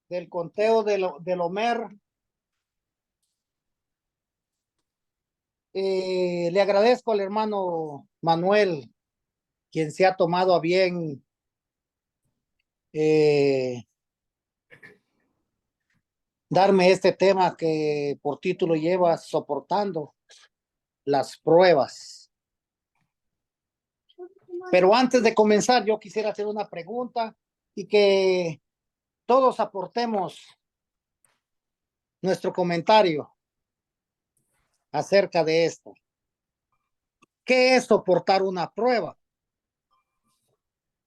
del conteo del Homer. Le agradezco al hermano Manuel, quien se ha tomado a bien eh, darme este tema que por título lleva Soportando las pruebas. Pero antes de comenzar, yo quisiera hacer una pregunta y que todos aportemos nuestro comentario acerca de esto. ¿Qué es soportar una prueba?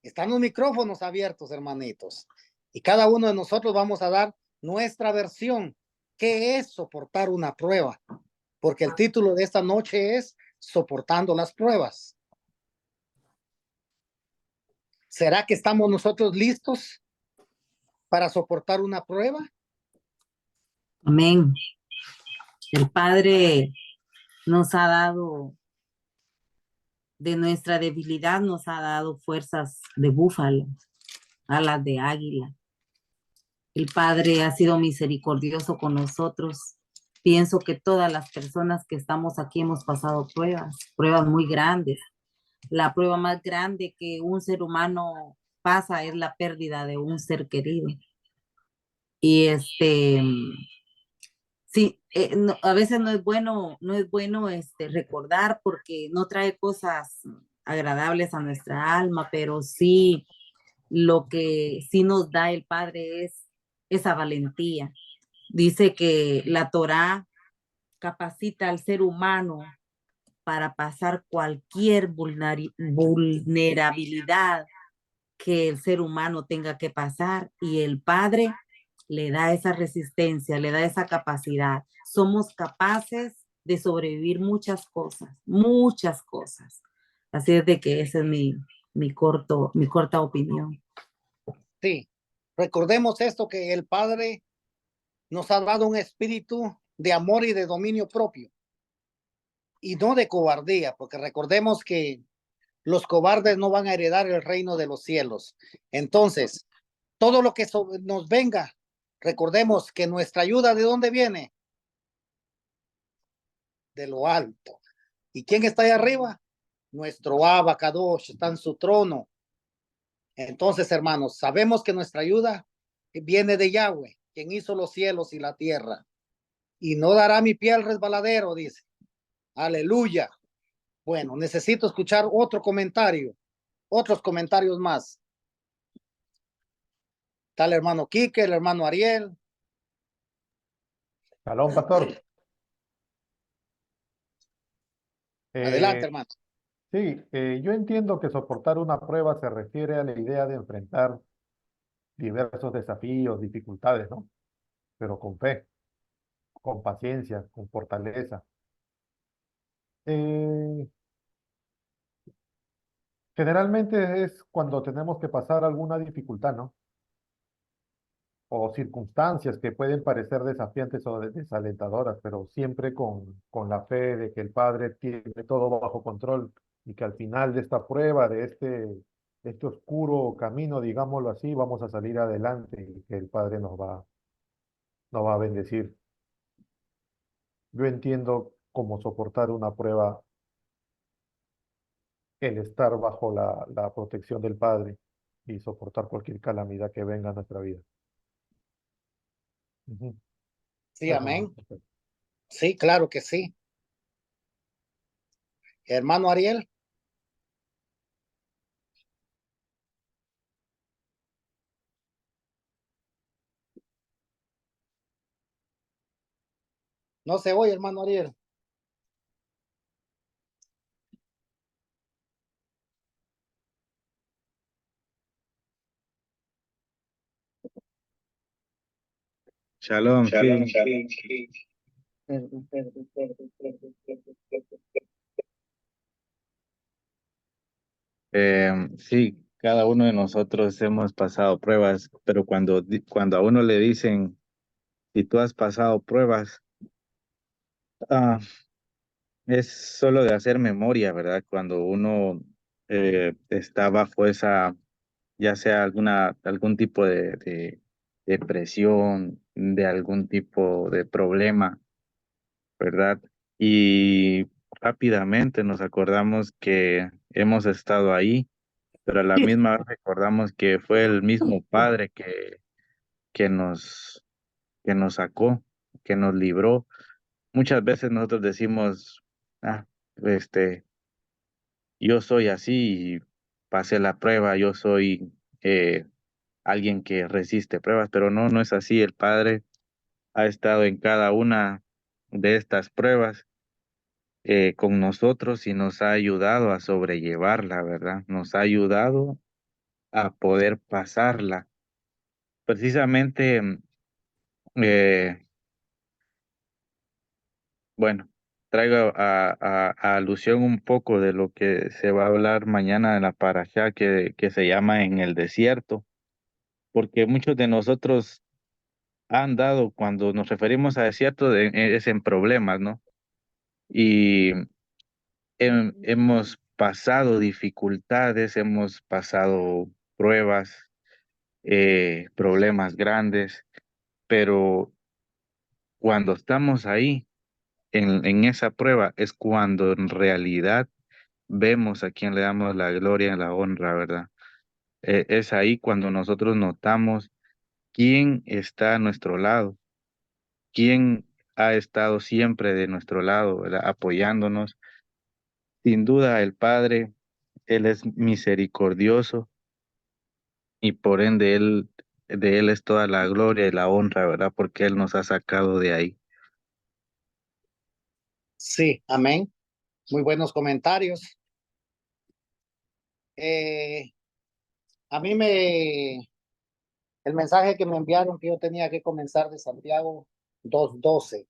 Están los micrófonos abiertos, hermanitos, y cada uno de nosotros vamos a dar nuestra versión. ¿Qué es soportar una prueba? Porque el título de esta noche es Soportando las pruebas. ¿Será que estamos nosotros listos para soportar una prueba? Amén. El Padre nos ha dado, de nuestra debilidad nos ha dado fuerzas de búfalo, alas de águila. El Padre ha sido misericordioso con nosotros. Pienso que todas las personas que estamos aquí hemos pasado pruebas, pruebas muy grandes. La prueba más grande que un ser humano pasa es la pérdida de un ser querido. Y sí, a veces no es bueno recordar porque no trae cosas agradables a nuestra alma, pero sí lo que sí nos da el Padre es esa valentía. Dice que la Torá capacita al ser humano para pasar cualquier vulnerabilidad que el ser humano tenga que pasar y el Padre le da esa resistencia, le da esa capacidad. Somos capaces de sobrevivir muchas cosas, muchas cosas. Así es de que esa es mi corta opinión. Sí, recordemos esto, que el Padre nos ha dado un espíritu de amor y de dominio propio, y no de cobardía, porque recordemos que los cobardes no van a heredar el reino de los cielos. Entonces, todo lo que nos venga, recordemos que nuestra ayuda, ¿de dónde viene? De lo alto. ¿Y quién está ahí arriba? Nuestro Abacadosh está en su trono. Entonces, hermanos, sabemos que nuestra ayuda viene de Yahweh, quien hizo los cielos y la tierra. Y no dará mi pie al resbaladero, dice. Aleluya. Bueno, necesito escuchar otro comentario, otros comentarios más. Está el hermano Quique, el hermano Ariel. Shalom, pastor. Adelante, hermano. Sí, yo entiendo que soportar una prueba se refiere a la idea de enfrentar diversos desafíos, dificultades, ¿no? Pero con fe, con paciencia, con fortaleza. Eh, Generalmente es cuando tenemos que pasar alguna dificultad, ¿no? O circunstancias que pueden parecer desafiantes o desalentadoras, pero siempre con la fe de que el Padre tiene todo bajo control y que al final de esta prueba, este oscuro camino, digámoslo así, vamos a salir adelante y que el Padre nos va a bendecir. Yo entiendo cómo soportar una prueba, el estar bajo la protección del Padre y soportar cualquier calamidad que venga a nuestra vida. Ujú. Sí, Eso no. amén. Sí, claro que sí. Hermano Ariel. No se oye, hermano Ariel. Shalom, Shalom, sí. shalom. Sí, cada uno de nosotros hemos pasado pruebas, pero cuando a uno le dicen, si tú has pasado pruebas, ah, es solo de hacer memoria, ¿verdad? Cuando uno está bajo esa, ya sea algún tipo de depresión, de algún tipo de problema, ¿verdad? Y rápidamente nos acordamos que hemos estado ahí, pero a la misma vez recordamos que fue el mismo Padre que nos, que nos sacó, que nos libró. Muchas veces nosotros decimos, ah, este, yo soy así y pasé la prueba, yo soy alguien que resiste pruebas, pero no, no es así. El Padre ha estado en cada una de estas pruebas con nosotros y nos ha ayudado a sobrellevarla, ¿verdad? Nos ha ayudado a poder pasarla. Precisamente, eh, bueno, traigo a alusión un poco de lo que se va a hablar mañana en la parashá que se llama En el desierto, porque muchos de nosotros han dado, cuando nos referimos a desierto, es en problemas, ¿no? Y hemos pasado dificultades, hemos pasado pruebas, problemas grandes, pero cuando estamos ahí, en esa prueba, es cuando en realidad vemos a quién le damos la gloria y la honra, ¿verdad? Es ahí cuando nosotros notamos quién está a nuestro lado, quién ha estado siempre de nuestro lado, ¿verdad? Apoyándonos. Sin duda, el Padre, Él es misericordioso y por ende de Él es toda la gloria y la honra, ¿verdad? Porque Él nos ha sacado de ahí. Sí, amén. Muy buenos comentarios. Eh, a mí el mensaje que me enviaron que yo tenía que comenzar de Santiago 2:12.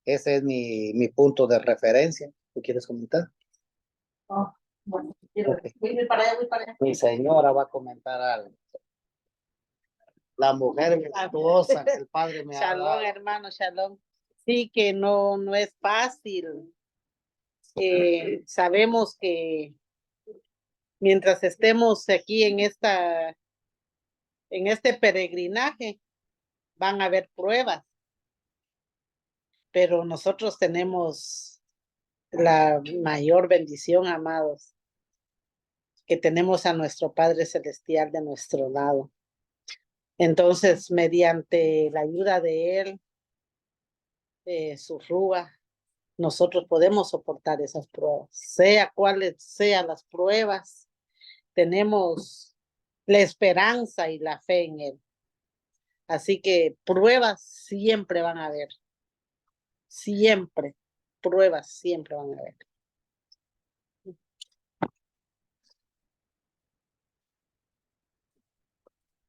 Ese es mi punto de referencia. ¿Tú quieres comentar? Oh, bueno, quiero, Ok. voy para allá, voy para allá. Mi señora va a comentar algo. La mujer virtuosa que el Padre me ha Shalom, dado. hermano, shalom. Sí, que no es fácil. Sabemos que mientras estemos aquí en este peregrinaje, van a haber pruebas, pero nosotros tenemos la mayor bendición, amados, que tenemos a nuestro Padre Celestial de nuestro lado. Entonces, mediante la ayuda de Él, su rúa, nosotros podemos soportar esas pruebas, sea cuales sean las pruebas, tenemos la esperanza y la fe en Él. Así que pruebas siempre van a haber, siempre, pruebas siempre van a haber.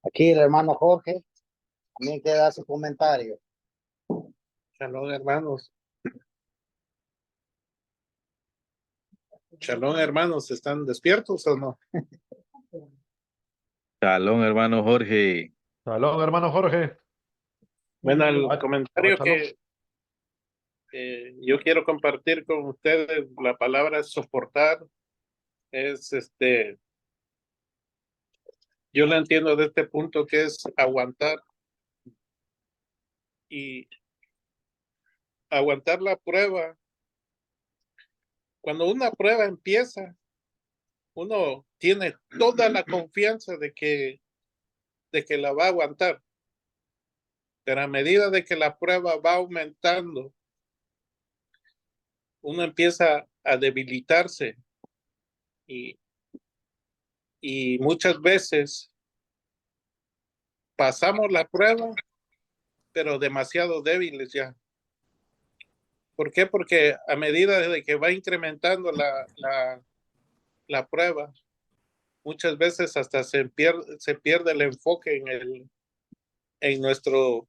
Aquí el hermano Jorge también queda su comentario. Shalom, hermanos. Shalom, hermanos. ¿Están despiertos o no? Shalom, hermano Jorge. Salón, hermano Jorge. Bueno, el Ah, comentario shalom. que yo quiero compartir con ustedes, la palabra soportar, es yo lo entiendo de este punto que es aguantar y aguantar la prueba. Cuando una prueba empieza, uno tiene toda la confianza de que la va a aguantar. Pero a medida de que la prueba va aumentando, uno empieza a debilitarse y, y muchas veces pasamos la prueba, pero demasiado débiles ya. ¿Por qué? Porque a medida de que va incrementando la prueba, muchas veces hasta se pierde el enfoque en nuestro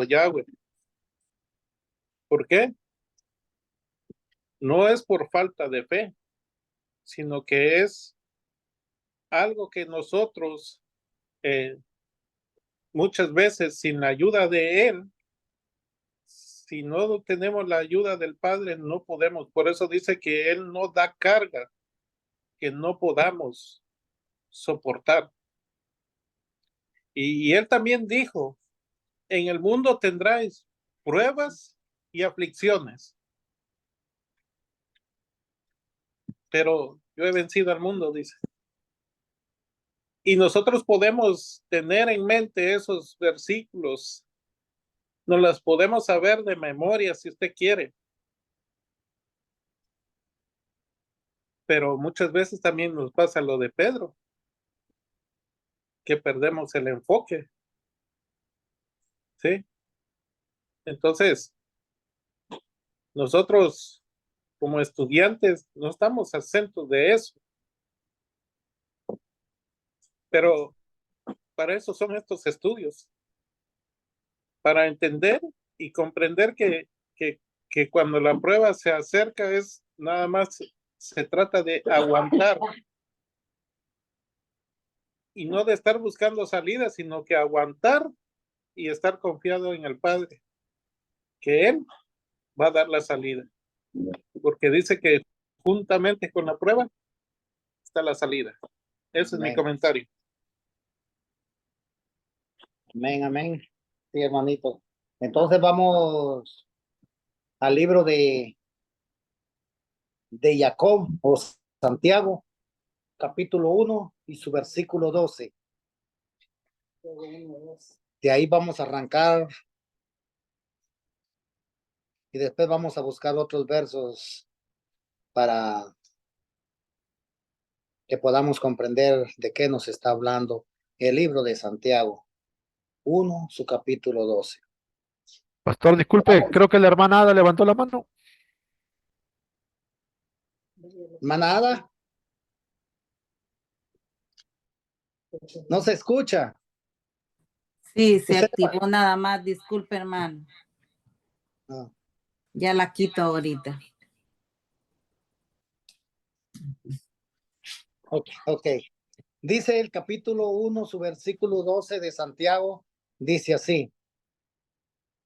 Yahweh. ¿Por qué? No es por falta de fe, sino que es algo que nosotros muchas veces sin la ayuda de Él, si no tenemos la ayuda del Padre, no podemos. Por eso dice que Él no da carga que no podamos soportar. Y él también dijo, en el mundo tendráis pruebas y aflicciones, pero yo he vencido al mundo, dice. Y nosotros podemos tener en mente esos versículos, nos las podemos saber de memoria si usted quiere, pero muchas veces también nos pasa lo de Pedro, que perdemos el enfoque, ¿sí? Entonces, nosotros como estudiantes no estamos exentos de eso, pero para eso son estos estudios, para entender y comprender que cuando la prueba se acerca es nada más, se trata de aguantar y no de estar buscando salidas, sino que aguantar y estar confiado en el Padre, que Él va a dar la salida, porque dice que juntamente con la prueba está la salida. Ese es mi Amén. comentario. Amén, amén. Sí, hermanito. Entonces vamos al libro de Jacob o Santiago, capítulo 1 y su versículo 12. De ahí vamos a arrancar y después vamos a buscar otros versos para que podamos comprender de qué nos está hablando el libro de Santiago 1, su capítulo 12. Pastor, disculpe, creo que la hermana Ada levantó la mano. Manada, no se escucha. Sí, se Usted- activó nada más. Disculpe, hermano. Ah, Ya la quito ahorita. ok. Dice el capítulo 1, su versículo 12 de Santiago, dice así: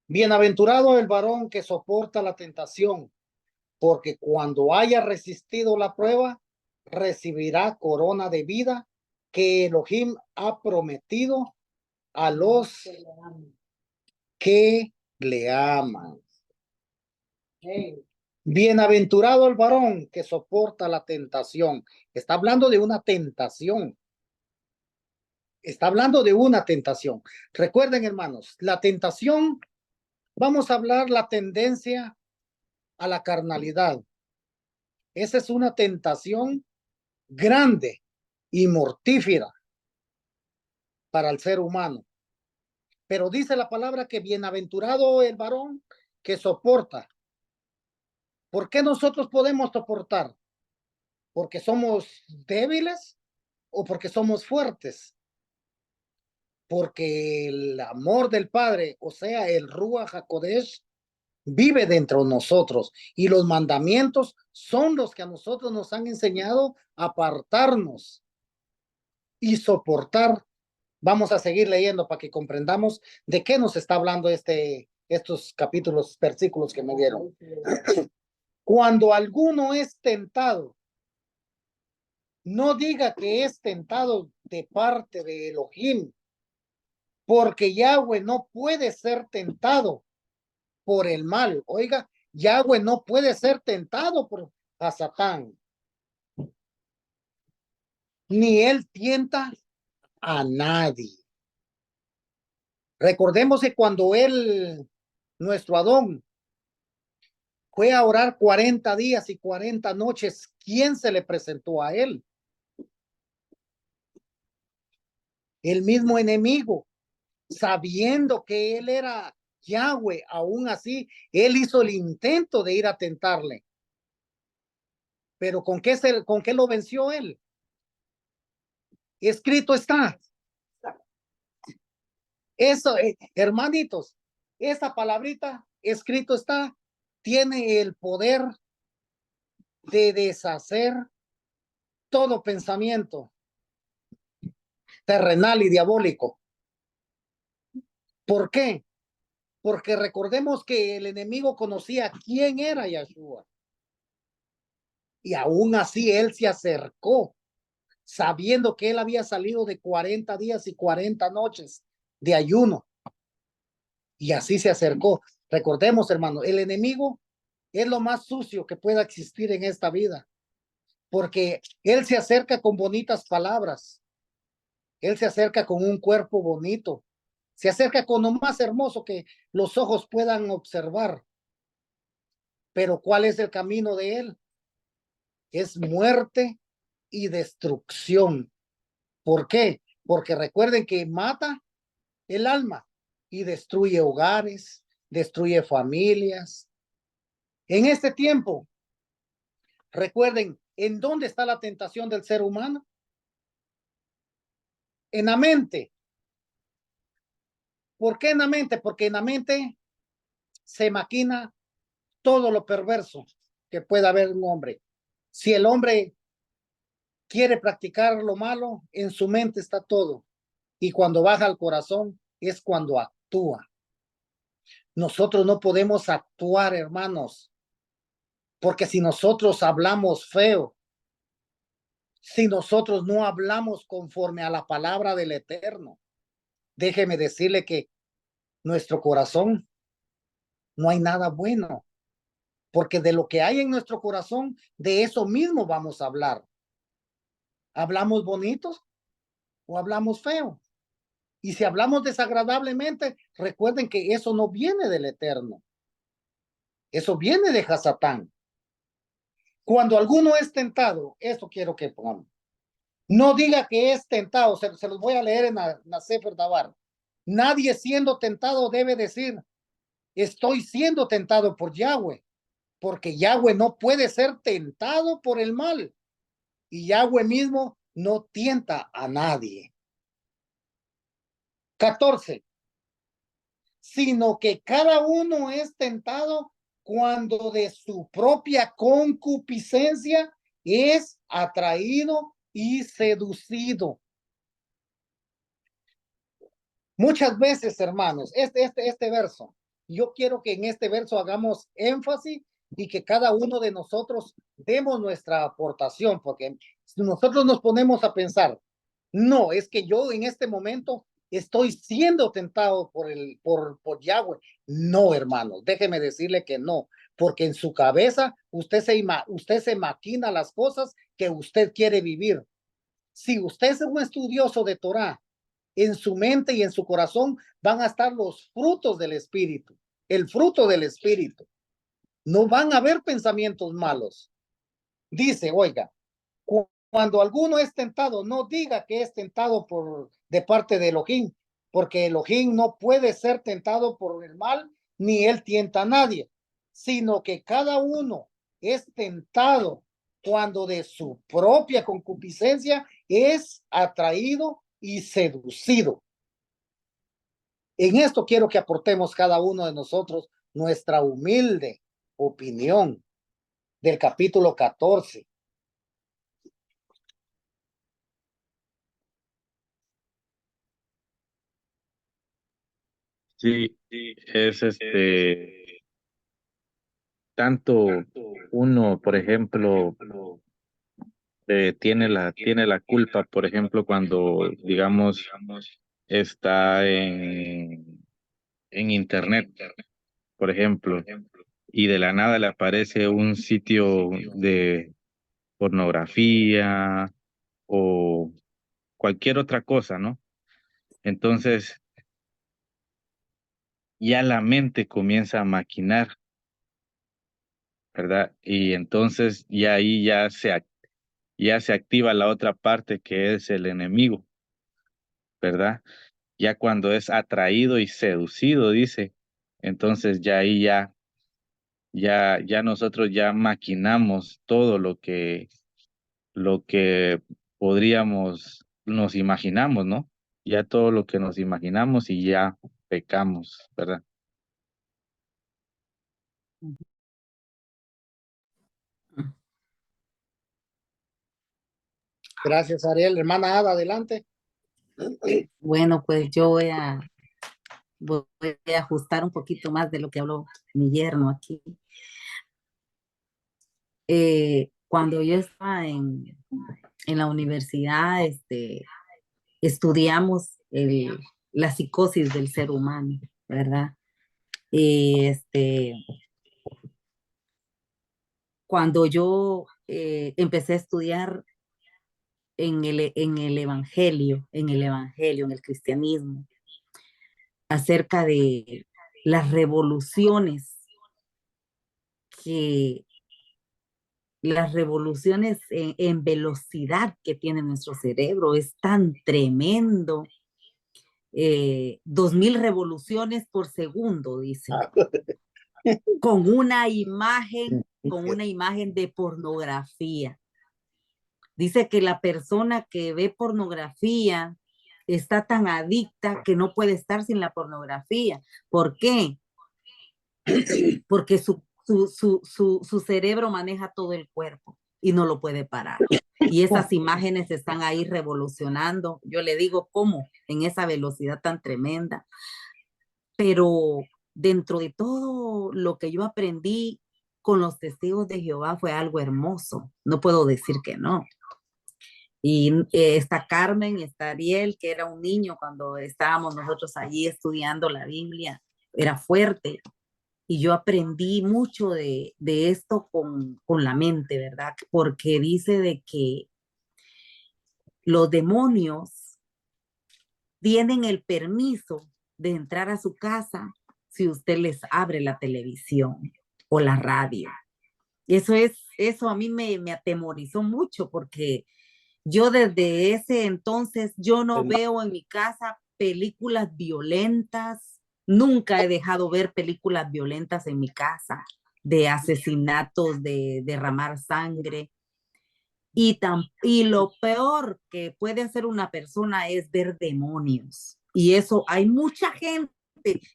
Bienaventurado el varón que soporta la tentación, porque cuando haya resistido la prueba, recibirá corona de vida que Elohim ha prometido a los que le aman. Bienaventurado el varón que soporta la tentación. Está hablando de una tentación. Está hablando de una tentación. Recuerden, hermanos, la tentación, vamos a hablar la tendencia a la carnalidad. Esa es una tentación grande y mortífera para el ser humano. Pero dice la palabra que bienaventurado el varón que soporta. ¿Por qué nosotros podemos soportar? ¿Porque somos débiles o porque somos fuertes? Porque el amor del Padre, o sea, el Ruach HaKodesh, vive dentro de nosotros y los mandamientos son los que a nosotros nos han enseñado a apartarnos y soportar. Vamos a seguir leyendo para que comprendamos de qué nos está hablando estos capítulos, versículos que me dieron. Cuando alguno es tentado, no diga que es tentado de parte de Elohim, porque Yahweh no puede ser tentado por el mal. Oiga, Yahweh no puede ser tentado por a Satán. Ni él tienta a nadie. Recordemos que cuando nuestro Adón, fue a orar 40 días y 40 noches, ¿quién se le presentó a él? El mismo enemigo, sabiendo que él era Yahweh, aún así, él hizo el intento de ir a tentarle. Pero ¿con qué lo venció él? Escrito está. Eso, hermanitos, esa palabrita, escrito está, tiene el poder de deshacer todo pensamiento terrenal y diabólico. ¿Por qué? Porque recordemos que el enemigo conocía quién era Yahshua. Y aún así él se acercó sabiendo que él había salido de 40 días y 40 noches de ayuno. Y así se acercó. Recordemos, hermano, el enemigo es lo más sucio que pueda existir en esta vida, porque él se acerca con bonitas palabras, él se acerca con un cuerpo bonito, se acerca con lo más hermoso que los ojos puedan observar. Pero ¿cuál es el camino de él? Es muerte y destrucción. ¿Por qué? Porque recuerden que mata el alma y destruye hogares, destruye familias. En este tiempo, recuerden, ¿en dónde está la tentación del ser humano? En la mente. ¿Por qué en la mente? Porque en la mente se maquina todo lo perverso que pueda haber un hombre. Si el hombre quiere practicar lo malo, en su mente está todo. Y cuando baja al corazón es cuando actúa. Nosotros no podemos actuar, hermanos, porque si nosotros hablamos feo, si nosotros no hablamos conforme a la palabra del Eterno, déjeme decirle que nuestro corazón no hay nada bueno, porque de lo que hay en nuestro corazón, de eso mismo vamos a hablar. ¿Hablamos bonitos o hablamos feo? Y si hablamos desagradablemente, recuerden que eso no viene del Eterno. Eso viene de Hasatán. Cuando alguno es tentado, eso quiero que pongamos. No diga que es tentado, se los voy a leer en la Sefer Dabar. Nadie siendo tentado debe decir, estoy siendo tentado por Yahweh, porque Yahweh no puede ser tentado por el mal. Y Yahweh mismo no tienta a nadie. 14. Sino que cada uno es tentado cuando de su propia concupiscencia es atraído y seducido. Muchas veces, hermanos, este verso, yo quiero que en este verso hagamos énfasis y que cada uno de nosotros demos nuestra aportación, porque si nosotros nos ponemos a pensar, no, es que yo en este momento estoy siendo tentado por Yahweh. No, hermanos, déjeme decirle que no, porque en su cabeza usted se maquina las cosas que usted quiere vivir. Si usted es un estudioso de Torah, en su mente y en su corazón van a estar los frutos del Espíritu, el fruto del Espíritu. No van a haber pensamientos malos. Dice, oiga, cuando alguno es tentado, no diga que es tentado de parte de Elohim, porque Elohim no puede ser tentado por el mal, ni él tienta a nadie, sino que cada uno es tentado cuando de su propia concupiscencia es atraído y seducido. En esto quiero que aportemos cada uno de nosotros nuestra humilde opinión del capítulo 14. Sí, es tanto uno, por ejemplo, tiene la culpa, por ejemplo, cuando, digamos, está en internet, por ejemplo, y de la nada le aparece un sitio de pornografía o cualquier otra cosa, ¿no? Entonces, ya la mente comienza a maquinar, ¿verdad? Y entonces ya ahí ya se activa la otra parte que es el enemigo, ¿verdad? Ya cuando es atraído y seducido, dice, entonces ya ahí ya nosotros ya maquinamos todo lo que nos imaginamos, ¿no? Ya todo lo que nos imaginamos y ya pecamos, ¿verdad? Gracias, Ariel. Hermana Ada, adelante. Bueno, pues yo voy a ajustar un poquito más de lo que habló mi yerno aquí. Cuando yo estaba en la universidad, estudiamos la psicosis del ser humano, ¿verdad? Y cuando yo empecé a estudiar en el cristianismo, acerca de las revoluciones que las revoluciones en velocidad que tiene nuestro cerebro es tan tremendo. 2000 revoluciones por segundo, dice, con una imagen de pornografía. Dice que la persona que ve pornografía está tan adicta que no puede estar sin la pornografía. ¿Por qué? Porque su cerebro maneja todo el cuerpo y no lo puede parar. Y esas imágenes están ahí revolucionando. Yo le digo, ¿cómo? En esa velocidad tan tremenda. Pero dentro de todo lo que yo aprendí con los testigos de Jehová fue algo hermoso. No puedo decir que no. Y está Carmen, está Ariel, que era un niño cuando estábamos nosotros allí estudiando la Biblia. Era fuerte. Y yo aprendí mucho de esto con la mente, ¿verdad? Porque dice de que los demonios tienen el permiso de entrar a su casa si usted les abre la televisión o la radio. Eso a mí me atemorizó mucho porque yo desde ese entonces, yo no veo en mi casa películas violentas. Nunca he dejado ver películas violentas en mi casa, de asesinatos, de derramar sangre. Y lo peor que puede hacer una persona es ver demonios. Y eso hay mucha gente,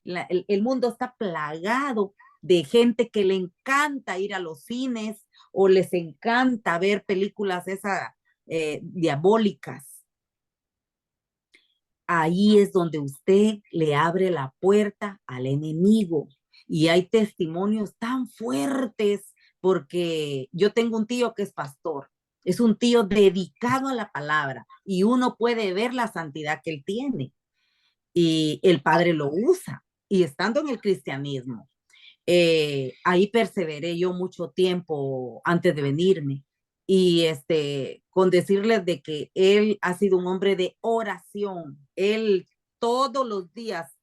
el mundo está plagado de gente que le encanta ir a los cines o les encanta ver películas esas diabólicas. Ahí es donde usted le abre la puerta al enemigo. Y hay testimonios tan fuertes porque yo tengo un tío que es pastor. Es un tío dedicado a la palabra y uno puede ver la santidad que él tiene. Y el padre lo usa. Y estando en el cristianismo, ahí perseveré yo mucho tiempo antes de venirme. Y con decirles de que él ha sido un hombre de oración. Él todos los días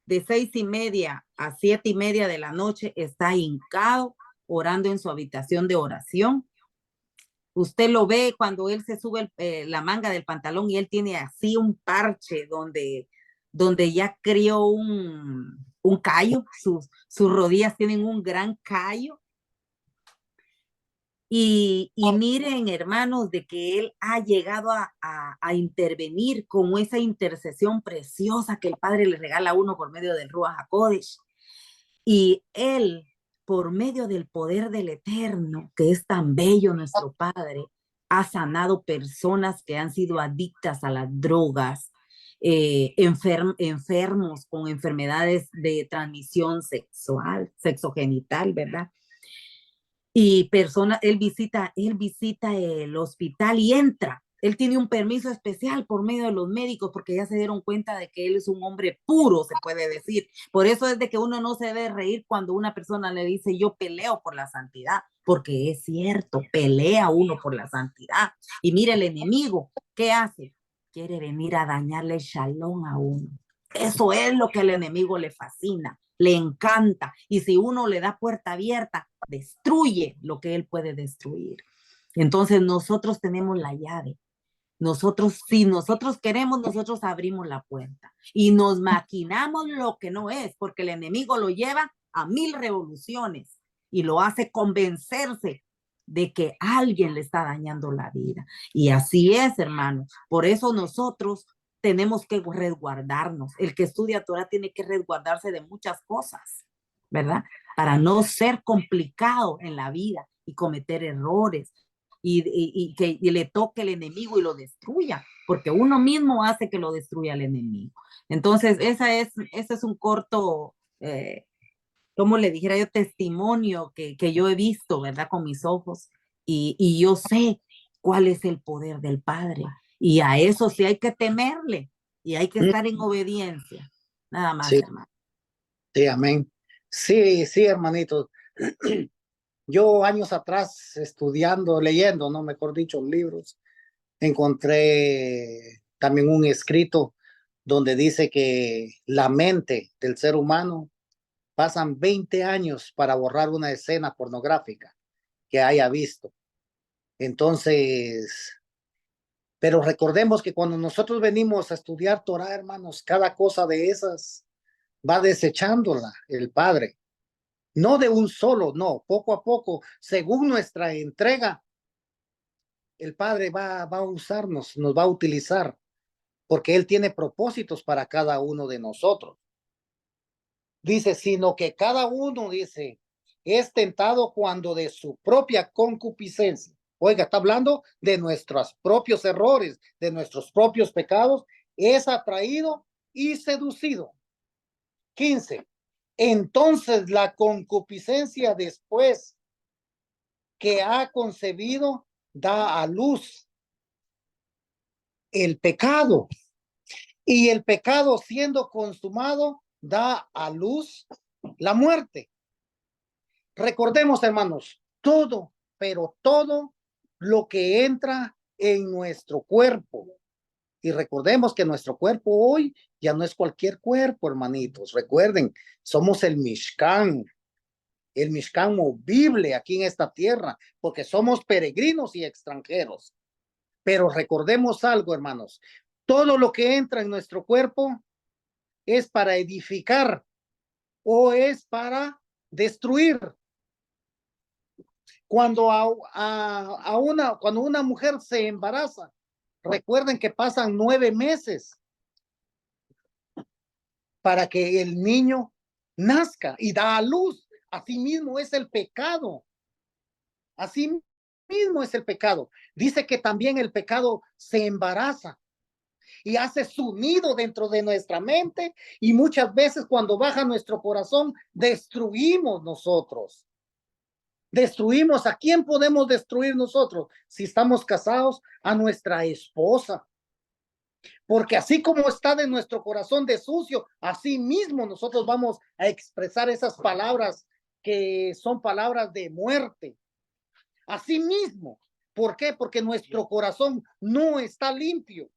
de 6:30 a 7:30 de la noche está hincado orando en su habitación de oración. Usted lo ve cuando él se sube la manga del pantalón y él tiene así un parche donde ya crió un callo, sus rodillas tienen un gran callo. Y miren, hermanos, de que él ha llegado a intervenir con esa intercesión preciosa que el Padre le regala a uno por medio del Ruach HaKodesh. Y él, por medio del poder del Eterno, que es tan bello nuestro Padre, ha sanado personas que han sido adictas a las drogas, enfermos con enfermedades de transmisión sexual, sexogenital, ¿verdad? Y personas, él visita el hospital y entra. Él tiene un permiso especial por medio de los médicos porque ya se dieron cuenta de que él es un hombre puro, se puede decir. Por eso es de que uno no se debe reír cuando una persona le dice yo peleo por la santidad, porque es cierto, pelea uno por la santidad. Y mire el enemigo, ¿qué hace? Quiere venir a dañarle el shalom a uno. Eso es lo que al enemigo le fascina, le encanta. Y si uno le da puerta abierta, destruye lo que él puede destruir. Entonces nosotros tenemos la llave. Si nosotros queremos, nosotros abrimos la puerta y nos maquinamos lo que no es, porque el enemigo lo lleva a 1000 revoluciones y lo hace convencerse de que alguien le está dañando la vida. Y así es, hermanos. Por eso nosotros tenemos que resguardarnos. El que estudia Torah tiene que resguardarse de muchas cosas, ¿verdad? Para no ser complicado en la vida y cometer errores y que le toque el enemigo y lo destruya, porque uno mismo hace que lo destruya el enemigo. Entonces, ese es un corto, como le dijera yo, testimonio que yo he visto, ¿verdad? Con mis ojos y yo sé cuál es el poder del Padre. Y a eso sí hay que temerle y hay que estar en obediencia. Nada más, Sí, hermano. sí, amén. Sí, sí, hermanito. Yo años atrás estudiando, leyendo, no, mejor dicho, libros, encontré también un escrito donde dice que la mente del ser humano pasan 20 años para borrar una escena pornográfica que haya visto. Entonces, pero recordemos que cuando nosotros venimos a estudiar Torah, hermanos, cada cosa de esas va desechándola el Padre. No de un solo, no, poco a poco, según nuestra entrega, el Padre va a usarnos, nos va a utilizar, porque Él tiene propósitos para cada uno de nosotros. Dice, sino que cada uno, dice, es tentado cuando de su propia concupiscencia. Oiga, está hablando de nuestros propios errores, de nuestros propios pecados, es atraído y seducido. 15. Entonces la concupiscencia después que ha concebido da a luz el pecado. Y el pecado siendo consumado da a luz la muerte. Recordemos, hermanos, todo, pero todo lo que entra en nuestro cuerpo. Y recordemos que nuestro cuerpo hoy ya no es cualquier cuerpo, hermanitos. Recuerden, somos el Mishkan movible aquí en esta tierra, porque somos peregrinos y extranjeros. Pero recordemos algo, hermanos, todo lo que entra en nuestro cuerpo es para edificar o es para destruir. Cuando cuando una mujer se embaraza, recuerden que pasan 9 meses para que el niño nazca y da a luz. Así mismo es el pecado. Así mismo es el pecado. Dice que también el pecado se embaraza y hace su nido dentro de nuestra mente, y muchas veces cuando baja nuestro corazón destruimos nosotros. Destruimos. ¿A quién podemos destruir nosotros? Si estamos casados, a nuestra esposa. Porque así como está de nuestro corazón de sucio, así mismo nosotros vamos a expresar esas palabras que son palabras de muerte. Así mismo. ¿Por qué? Porque nuestro corazón no está limpio.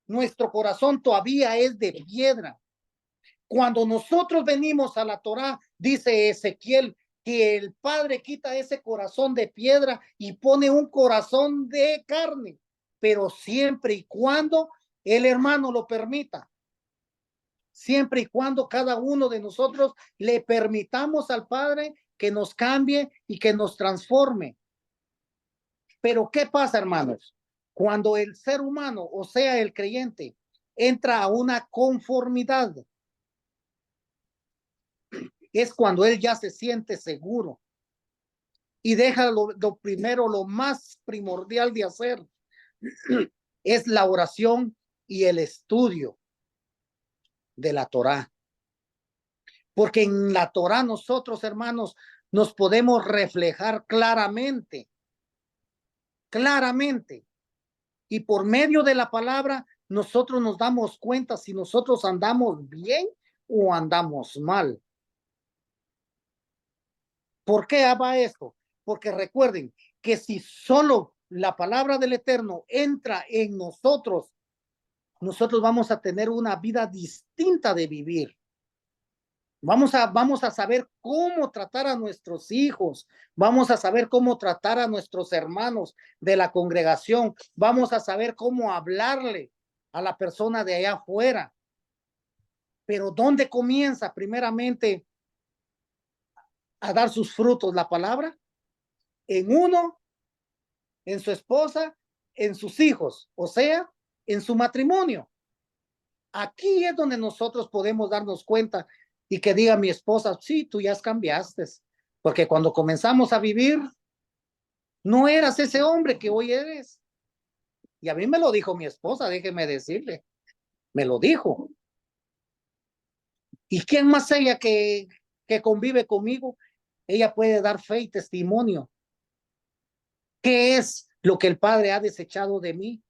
Nuestro corazón todavía es de piedra. Cuando nosotros venimos a la Torá, dice Ezequiel, que el Padre quita ese corazón de piedra y pone un corazón de carne, pero siempre y cuando el hermano lo permita. Siempre y cuando cada uno de nosotros le permitamos al Padre que nos cambie y que nos transforme. Pero ¿qué pasa, hermanos? Cuando el ser humano, o sea, el creyente, entra a una conformidad, es cuando él ya se siente seguro y deja lo primero, lo más primordial de hacer, es la oración y el estudio de la Torá. Porque en la Torá nosotros, hermanos, nos podemos reflejar claramente, claramente. Y por medio de la palabra, nosotros nos damos cuenta si nosotros andamos bien o andamos mal. ¿Por qué va esto? Porque recuerden que si solo la palabra del Eterno entra en nosotros, nosotros vamos a tener una vida distinta de vivir. Vamos a saber cómo tratar a nuestros hijos, vamos a saber cómo tratar a nuestros hermanos de la congregación, vamos a saber cómo hablarle a la persona de allá afuera. Pero ¿dónde comienza primeramente a dar sus frutos la palabra? En uno, en su esposa, en sus hijos, o sea, en su matrimonio. Aquí es donde nosotros podemos darnos cuenta y que diga mi esposa, sí, tú ya cambiaste, porque cuando comenzamos a vivir, no eras ese hombre que hoy eres. Y a mí me lo dijo mi esposa, déjeme decirle, me lo dijo. ¿Y quién más ella que convive conmigo? Ella puede dar fe y testimonio ¿Qué es lo que el Padre ha desechado de mí?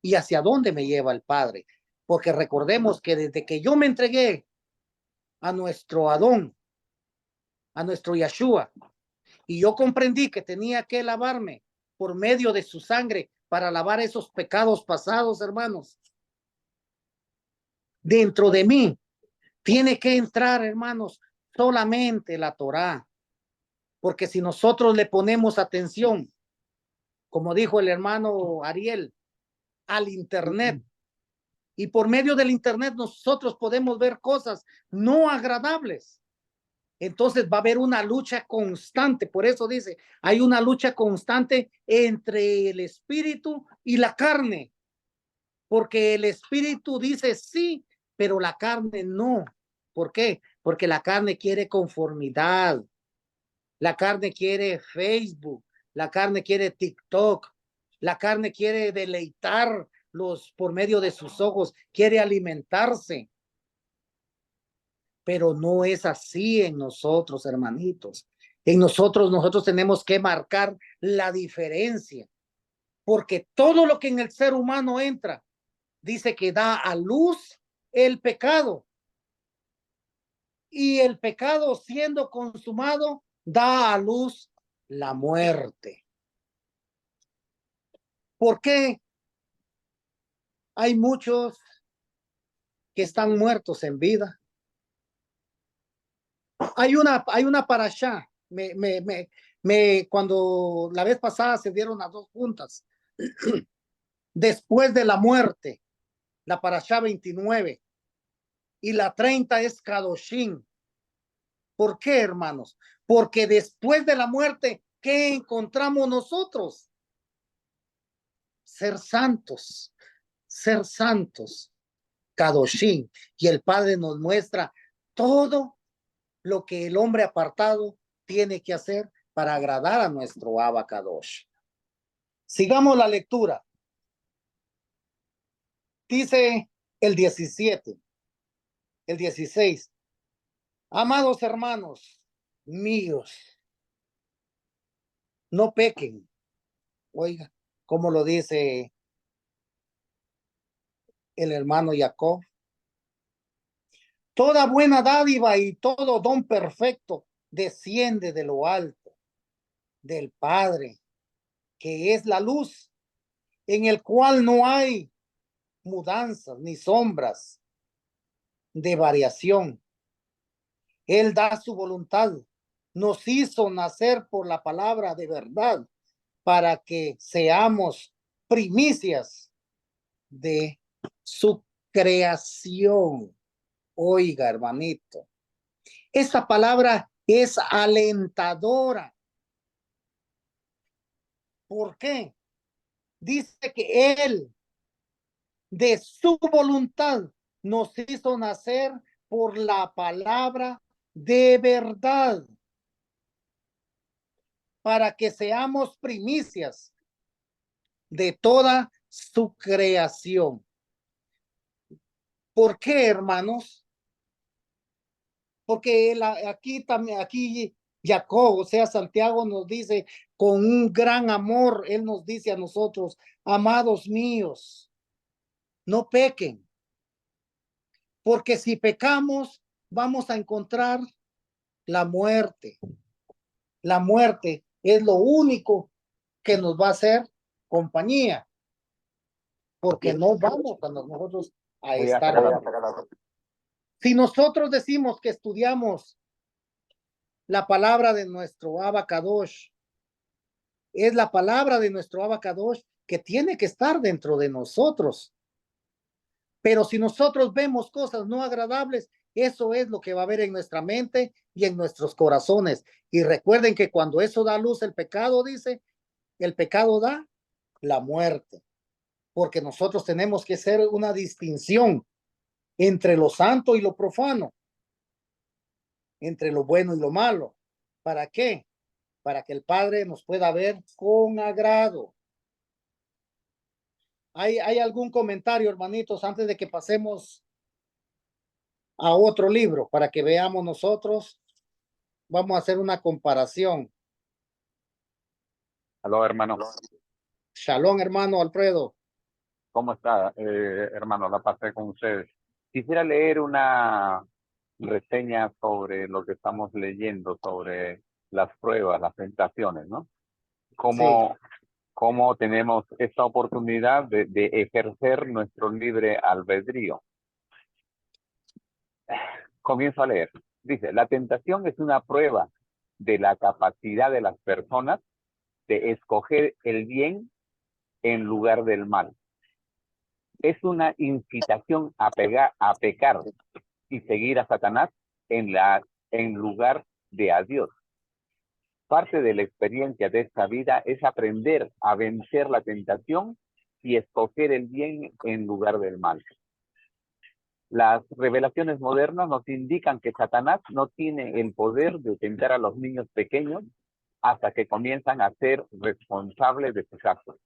¿Y hacia dónde me lleva el Padre? Porque recordemos que desde que yo me entregué a nuestro Adón, a nuestro Yeshua, y yo comprendí que tenía que lavarme por medio de su sangre para lavar esos pecados pasados, hermanos, dentro de mí tiene que entrar, hermanos, solamente la Torá. Porque si nosotros le ponemos atención, como dijo el hermano Ariel, al Internet, y por medio del Internet nosotros podemos ver cosas no agradables. Entonces va a haber una lucha constante. Por eso dice, hay una lucha constante entre el espíritu y la carne. Porque el espíritu dice sí, pero la carne no. ¿Por qué? Porque la carne quiere conformidad. La carne quiere Facebook. La carne quiere TikTok. La carne quiere deleitarlos por medio de sus ojos. Quiere alimentarse. Pero no es así en nosotros, hermanitos. En nosotros tenemos que marcar la diferencia, porque todo lo que en el ser humano entra, dice que da a luz el pecado. Y el pecado siendo consumado, da a luz la muerte. ¿Por qué hay muchos que están muertos en vida? Hay una parashá. Cuando la vez pasada se dieron las dos juntas, después de la muerte, la parashá 29 y la 30 es Kadoshim. ¿Por qué, hermanos? Porque después de la muerte, ¿qué encontramos nosotros? Ser santos, Kadoshim. Y el Padre nos muestra todo lo que el hombre apartado tiene que hacer para agradar a nuestro Abba Kadosh. Sigamos la lectura. Dice el 17, el 16. Amados hermanos míos, no pequen. Oiga, como lo dice el hermano Jacob. Toda buena dádiva y todo don perfecto desciende de lo alto, del Padre, que es la luz, en el cual no hay mudanzas ni sombras de variación. Él da su voluntad, nos hizo nacer por la palabra de verdad para que seamos primicias de su creación. Oiga, hermanito, esta palabra es alentadora. ¿Por qué? Dice que Él, de su voluntad, nos hizo nacer por la palabra de verdad, para que seamos primicias de toda su creación. ¿Por qué, hermanos? Porque aquí Jacob, o sea, Santiago nos dice con un gran amor, él nos dice a nosotros, amados míos, no pequen, porque si pecamos, vamos a encontrar la muerte. La muerte es lo único que nos va a hacer compañía, porque no vamos a nosotros a estar. Si nosotros decimos que estudiamos la palabra de nuestro Abba Kadosh, es la palabra de nuestro Abba Kadosh que tiene que estar dentro de nosotros. Pero si nosotros vemos cosas no agradables, eso es lo que va a haber en nuestra mente y en nuestros corazones. Y recuerden que cuando eso da luz, el pecado, dice, el pecado da la muerte. Porque nosotros tenemos que hacer una distinción entre lo santo y lo profano, entre lo bueno y lo malo. ¿Para qué? Para que el Padre nos pueda ver con agrado. ¿Hay algún comentario, hermanitos, antes de que pasemos a otro libro para que veamos nosotros? Vamos a hacer una comparación. Aló, hermano. Shalom, hermano Alfredo. ¿Cómo está, hermano? La pasé con ustedes. Quisiera leer una reseña sobre lo que estamos leyendo, sobre las pruebas, las tentaciones, ¿no? Cómo tenemos esta oportunidad de ejercer nuestro libre albedrío. Comienzo a leer. Dice, la tentación es una prueba de la capacidad de las personas de escoger el bien en lugar del mal. Es una incitación a pecar y seguir a Satanás en lugar de a Dios. Parte de la experiencia de esta vida es aprender a vencer la tentación y escoger el bien en lugar del mal. Las revelaciones modernas nos indican que Satanás no tiene el poder de tentar a los niños pequeños hasta que comienzan a ser responsables de sus actos.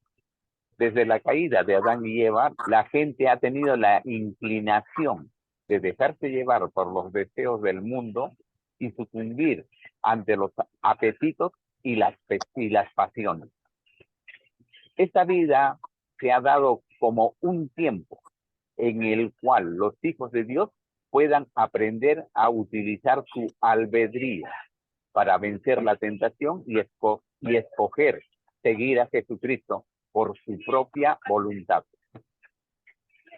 Desde la caída de Adán y Eva, la gente ha tenido la inclinación de dejarse llevar por los deseos del mundo y sucumbir ante los apetitos y las pasiones. Esta vida se ha dado como un tiempo en el cual los hijos de Dios puedan aprender a utilizar su albedrío para vencer la tentación y escoger seguir a Jesucristo por su propia voluntad.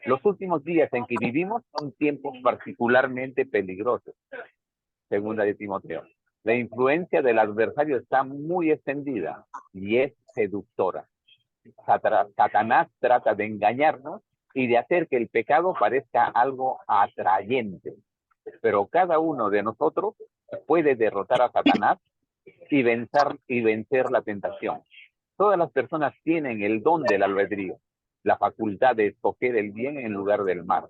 Los últimos días en que vivimos son tiempos particularmente peligrosos, segunda de Timoteo. La influencia del adversario está muy extendida y es seductora. Satanás trata de engañarnos y de hacer que el pecado parezca algo atrayente. Pero cada uno de nosotros puede derrotar a Satanás y vencer la tentación. Todas las personas tienen el don del albedrío, la facultad de escoger el bien en lugar del mal.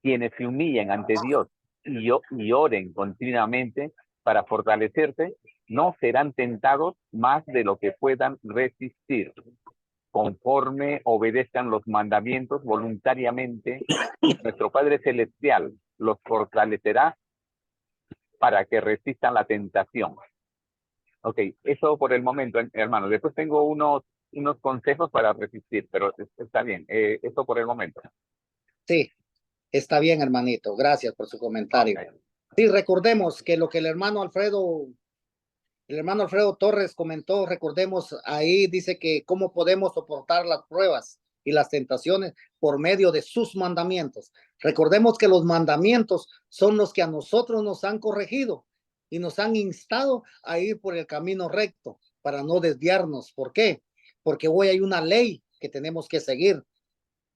Quienes se humillen ante Dios y oren continuamente para fortalecerse, no serán tentados más de lo que puedan resistir. Conforme obedezcan los mandamientos voluntariamente, nuestro Padre Celestial los fortalecerá para que resistan la tentación. Ok, eso por el momento, hermano. Después tengo unos consejos para resistir, pero está bien. Eso por el momento. Sí, está bien, hermanito. Gracias por su comentario. Okay. Sí, recordemos que lo que el hermano Alfredo Torres comentó, recordemos ahí, dice que cómo podemos soportar las pruebas y las tentaciones por medio de sus mandamientos. Recordemos que los mandamientos son los que a nosotros nos han corregido y nos han instado a ir por el camino recto para no desviarnos. ¿Por qué? Porque hoy hay una ley que tenemos que seguir,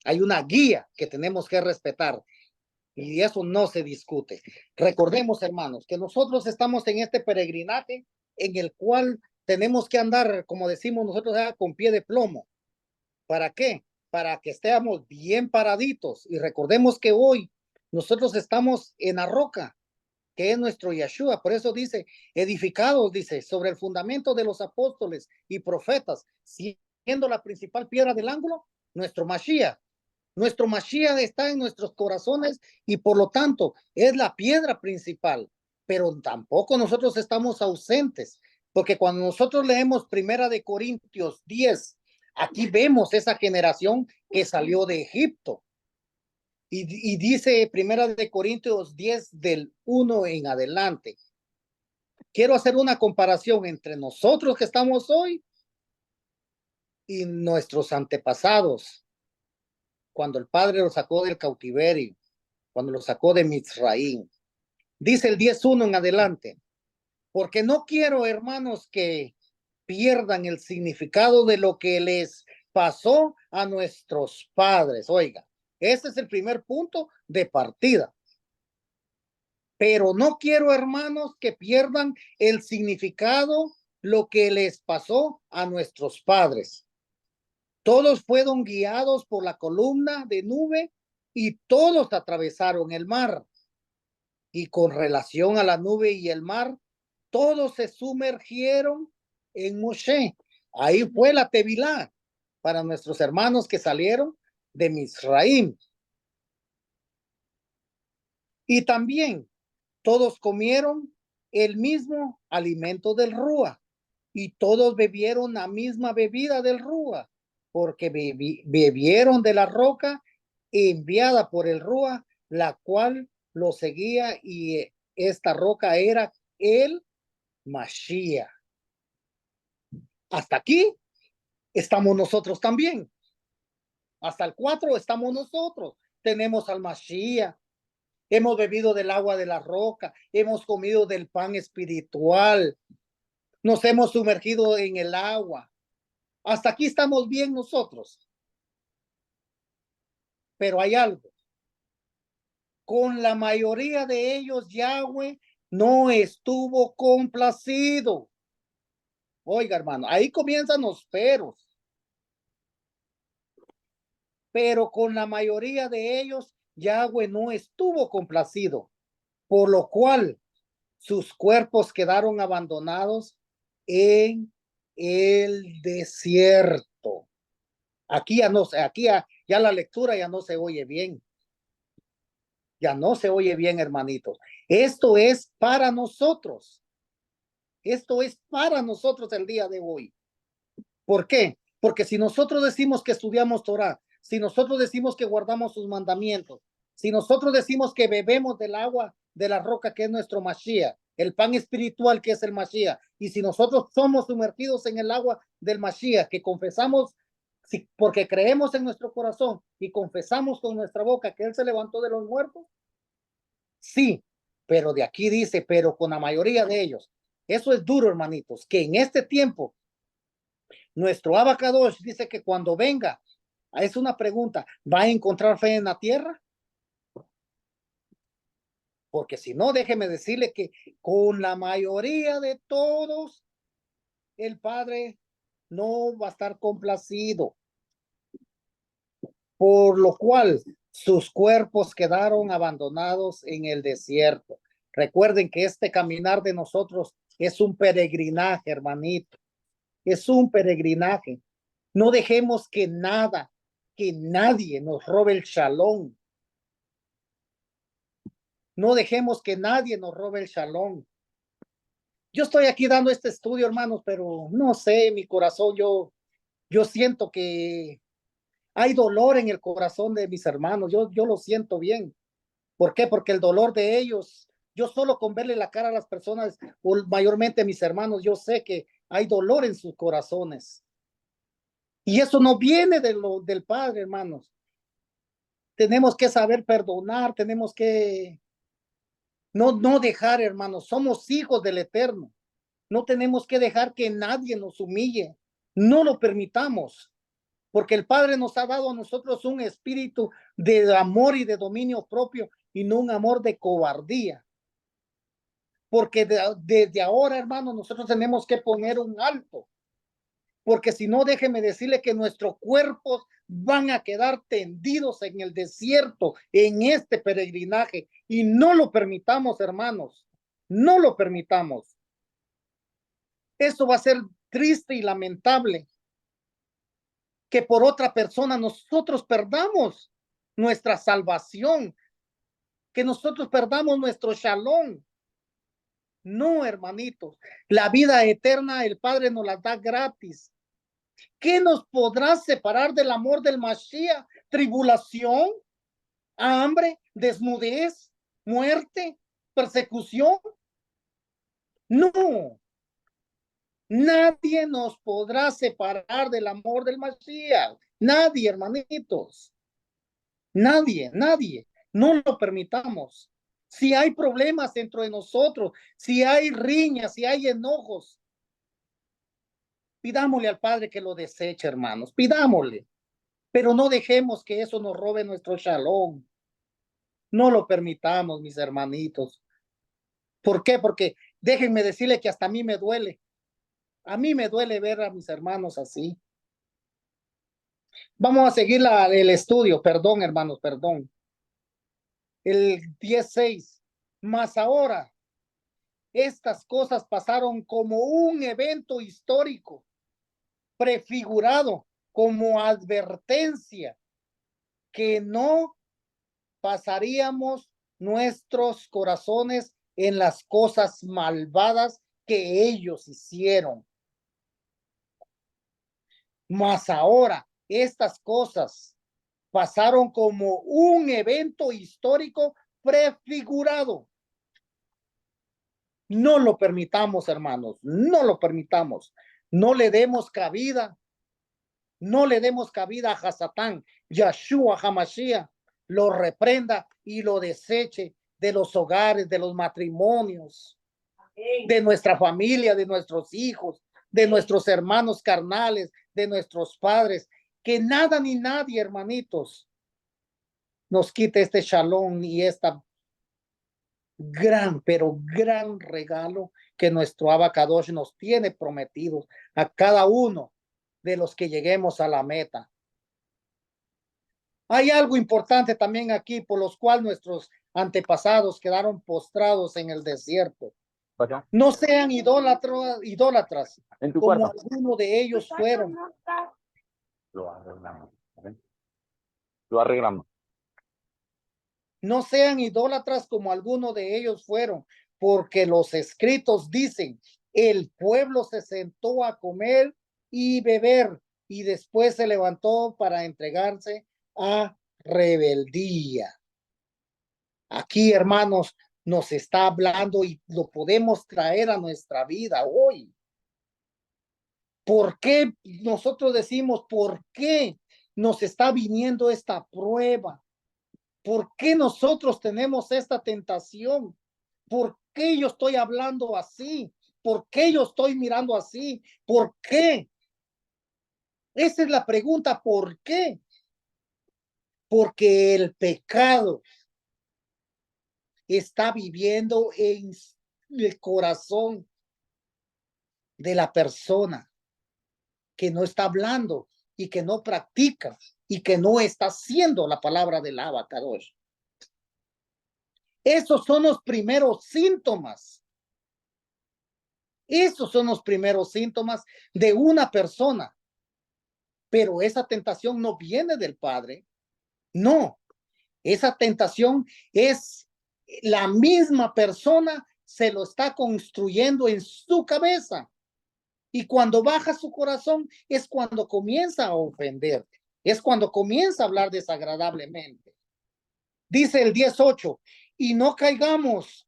hay una guía que tenemos que respetar y eso no se discute. Recordemos, hermanos, que nosotros estamos en este peregrinaje en el cual tenemos que andar, como decimos nosotros, con pie de plomo. ¿Para qué? Para que estemos bien paraditos. Y recordemos que hoy nosotros estamos en la roca, que es nuestro Yeshua. Por eso dice, edificados, dice, sobre el fundamento de los apóstoles y profetas, siendo la principal piedra del ángulo, nuestro Mashiach. Nuestro Mashiach está en nuestros corazones y por lo tanto es la piedra principal, pero tampoco nosotros estamos ausentes, porque cuando nosotros leemos Primera de Corintios 10, aquí vemos esa generación que salió de Egipto. Y dice Primera de Corintios 10 del 1 en adelante. Quiero hacer una comparación entre nosotros que estamos hoy y nuestros antepasados. Cuando el Padre lo sacó del cautiverio, cuando lo sacó de Mizraim. Dice el 10:1 en adelante, porque no quiero, hermanos, que pierdan el significado de lo que les pasó a nuestros padres. Oiga, ese es el primer punto de partida. Pero no quiero, hermanos, que pierdan el significado lo que les pasó a nuestros padres. Todos fueron guiados por la columna de nube y todos atravesaron el mar. Y con relación a la nube y el mar, todos se sumergieron en Moshe. Ahí fue la Tevilá para nuestros hermanos que salieron de Mizraim. Y también todos comieron el mismo alimento del Rúa. y todos bebieron la misma bebida del Rúa, porque bebieron de la roca enviada por el Rúa, la cual lo seguía, y esta roca era el Mashiach. Hasta aquí estamos nosotros también. Hasta el 4 estamos nosotros. Tenemos al Mashiach. Hemos bebido del agua de la roca. Hemos comido del pan espiritual. Nos hemos sumergido en el agua. Hasta aquí estamos bien nosotros. Pero hay algo. Con la mayoría de ellos, Yahweh no estuvo complacido. Oiga, hermano, ahí comienzan los peros. Pero con la mayoría de ellos, Yahweh no estuvo complacido, por lo cual sus cuerpos quedaron abandonados en el desierto. Aquí ya no sé, aquí ya la lectura ya no se oye bien. Ya no se oye bien, hermanitos. Esto es para nosotros. Esto es para nosotros el día de hoy. ¿Por qué? Porque si nosotros decimos que estudiamos Torah, si nosotros decimos que guardamos sus mandamientos, si nosotros decimos que bebemos del agua de la roca que es nuestro Mashiach, el pan espiritual que es el Mashiach, y si nosotros somos sumergidos en el agua del Mashiach, que confesamos, porque creemos en nuestro corazón y confesamos con nuestra boca que Él se levantó de los muertos, sí, pero de aquí dice, pero con la mayoría de ellos. Eso es duro, hermanitos, que en este tiempo nuestro Abacadosh dice que cuando venga, es una pregunta, ¿va a encontrar fe en la tierra? Porque si no, déjeme decirle que con la mayoría de todos, el Padre no va a estar complacido. Por lo cual, sus cuerpos quedaron abandonados en el desierto. Recuerden que este caminar de nosotros es un peregrinaje, hermanito. Es un peregrinaje. No dejemos que nada, que nadie nos robe el shalom. No dejemos que nadie nos robe el shalom. Yo estoy aquí dando este estudio, hermanos, pero no sé, mi corazón, yo siento que hay dolor en el corazón de mis hermanos. Yo lo siento bien. ¿Por qué? Porque el dolor de ellos, yo solo con verle la cara a las personas, o mayormente a mis hermanos, yo sé que hay dolor en sus corazones. Y eso no viene del Padre, hermanos. Tenemos que saber perdonar, tenemos que no dejar, hermanos, somos hijos del Eterno. No tenemos que dejar que nadie nos humille. No lo permitamos, porque el Padre nos ha dado a nosotros un espíritu de amor y de dominio propio y no un amor de cobardía. Porque desde ahora, hermanos, nosotros tenemos que poner un alto. Porque si no, déjeme decirle que nuestros cuerpos van a quedar tendidos en el desierto, en este peregrinaje, y no lo permitamos, hermanos, no lo permitamos. Eso va a ser triste y lamentable, que por otra persona nosotros perdamos nuestra salvación, que nosotros perdamos nuestro shalom. No, hermanitos, la vida eterna el Padre nos la da gratis. ¿Qué nos podrá separar del amor del Mashiach? ¿Tribulación? ¿Hambre? ¿Desnudez? ¿Muerte? ¿Persecución? No. Nadie nos podrá separar del amor del Mashiach. Nadie, hermanitos. Nadie, nadie. No lo permitamos. Si hay problemas dentro de nosotros, si hay riñas, si hay enojos, pidámosle al Padre que lo deseche, hermanos. Pidámosle. Pero no dejemos que eso nos robe nuestro shalom. No lo permitamos, mis hermanitos. ¿Por qué? Porque déjenme decirle que hasta a mí me duele. A mí me duele ver a mis hermanos así. Vamos a seguir el estudio. Perdón, hermanos, perdón. El 10:6. Mas ahora, estas cosas pasaron como un evento histórico, prefigurado como advertencia, que no pasaríamos nuestros corazones en las cosas malvadas que ellos hicieron. Mas ahora estas cosas pasaron como un evento histórico prefigurado. No lo permitamos, hermanos, no lo permitamos. No le demos cabida, no le demos cabida a Hasatán. Yahshua HaMashiach lo reprenda y lo deseche de los hogares, de los matrimonios, de nuestra familia, de nuestros hijos, de nuestros hermanos carnales, de nuestros padres. Que nada ni nadie, hermanitos, nos quite este shalom y esta gran, pero gran regalo que nuestro Abacadosh nos tiene prometido a cada uno de los que lleguemos a la meta. Hay algo importante también aquí por los cuales nuestros antepasados quedaron postrados en el desierto. Pasa, No sean idólatras en tu como cuarto. algunos de ellos fueron. Lo arreglamos. ¿Ven? Lo arreglamos. No sean idólatras como algunos de ellos fueron, porque los escritos dicen, el pueblo se sentó a comer y beber y después se levantó para entregarse a rebeldía. Aquí, hermanos, nos está hablando y lo podemos traer a nuestra vida hoy. ¿Por qué nosotros decimos, por qué nos está viniendo esta prueba? ¿Por qué nosotros tenemos esta tentación? ¿Por qué yo estoy hablando así? ¿Por qué yo estoy mirando así? ¿Por qué? Esa es la pregunta, ¿por qué? Porque el pecado está viviendo en el corazón de la persona que no está hablando y que no practica y que no está haciendo la palabra del Abacadosh. Esos son los primeros síntomas. Esos son los primeros síntomas de una persona. Pero esa tentación no viene del Padre. No, esa tentación es la misma persona, se lo está construyendo en su cabeza. Y cuando baja su corazón es cuando comienza a ofender, es cuando comienza a hablar desagradablemente. Dice el 18, y no caigamos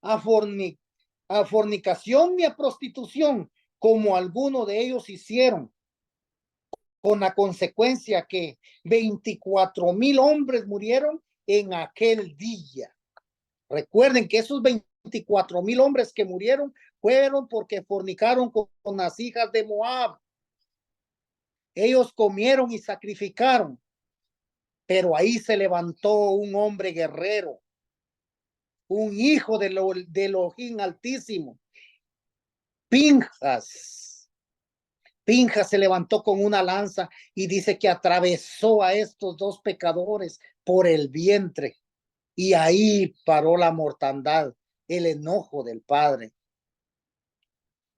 a fornicación ni a prostitución, como algunos de ellos hicieron, con la consecuencia que 24,000 hombres murieron en aquel día. Recuerden que esos 24,000 hombres que murieron fueron porque fornicaron con las hijas de Moab. Ellos comieron y sacrificaron, pero ahí se levantó un hombre guerrero, un hijo de Elohim Altísimo, Pinjas. Pinjas se levantó con una lanza y dice que atravesó a estos dos pecadores por el vientre. Y ahí paró la mortandad, el enojo del Padre.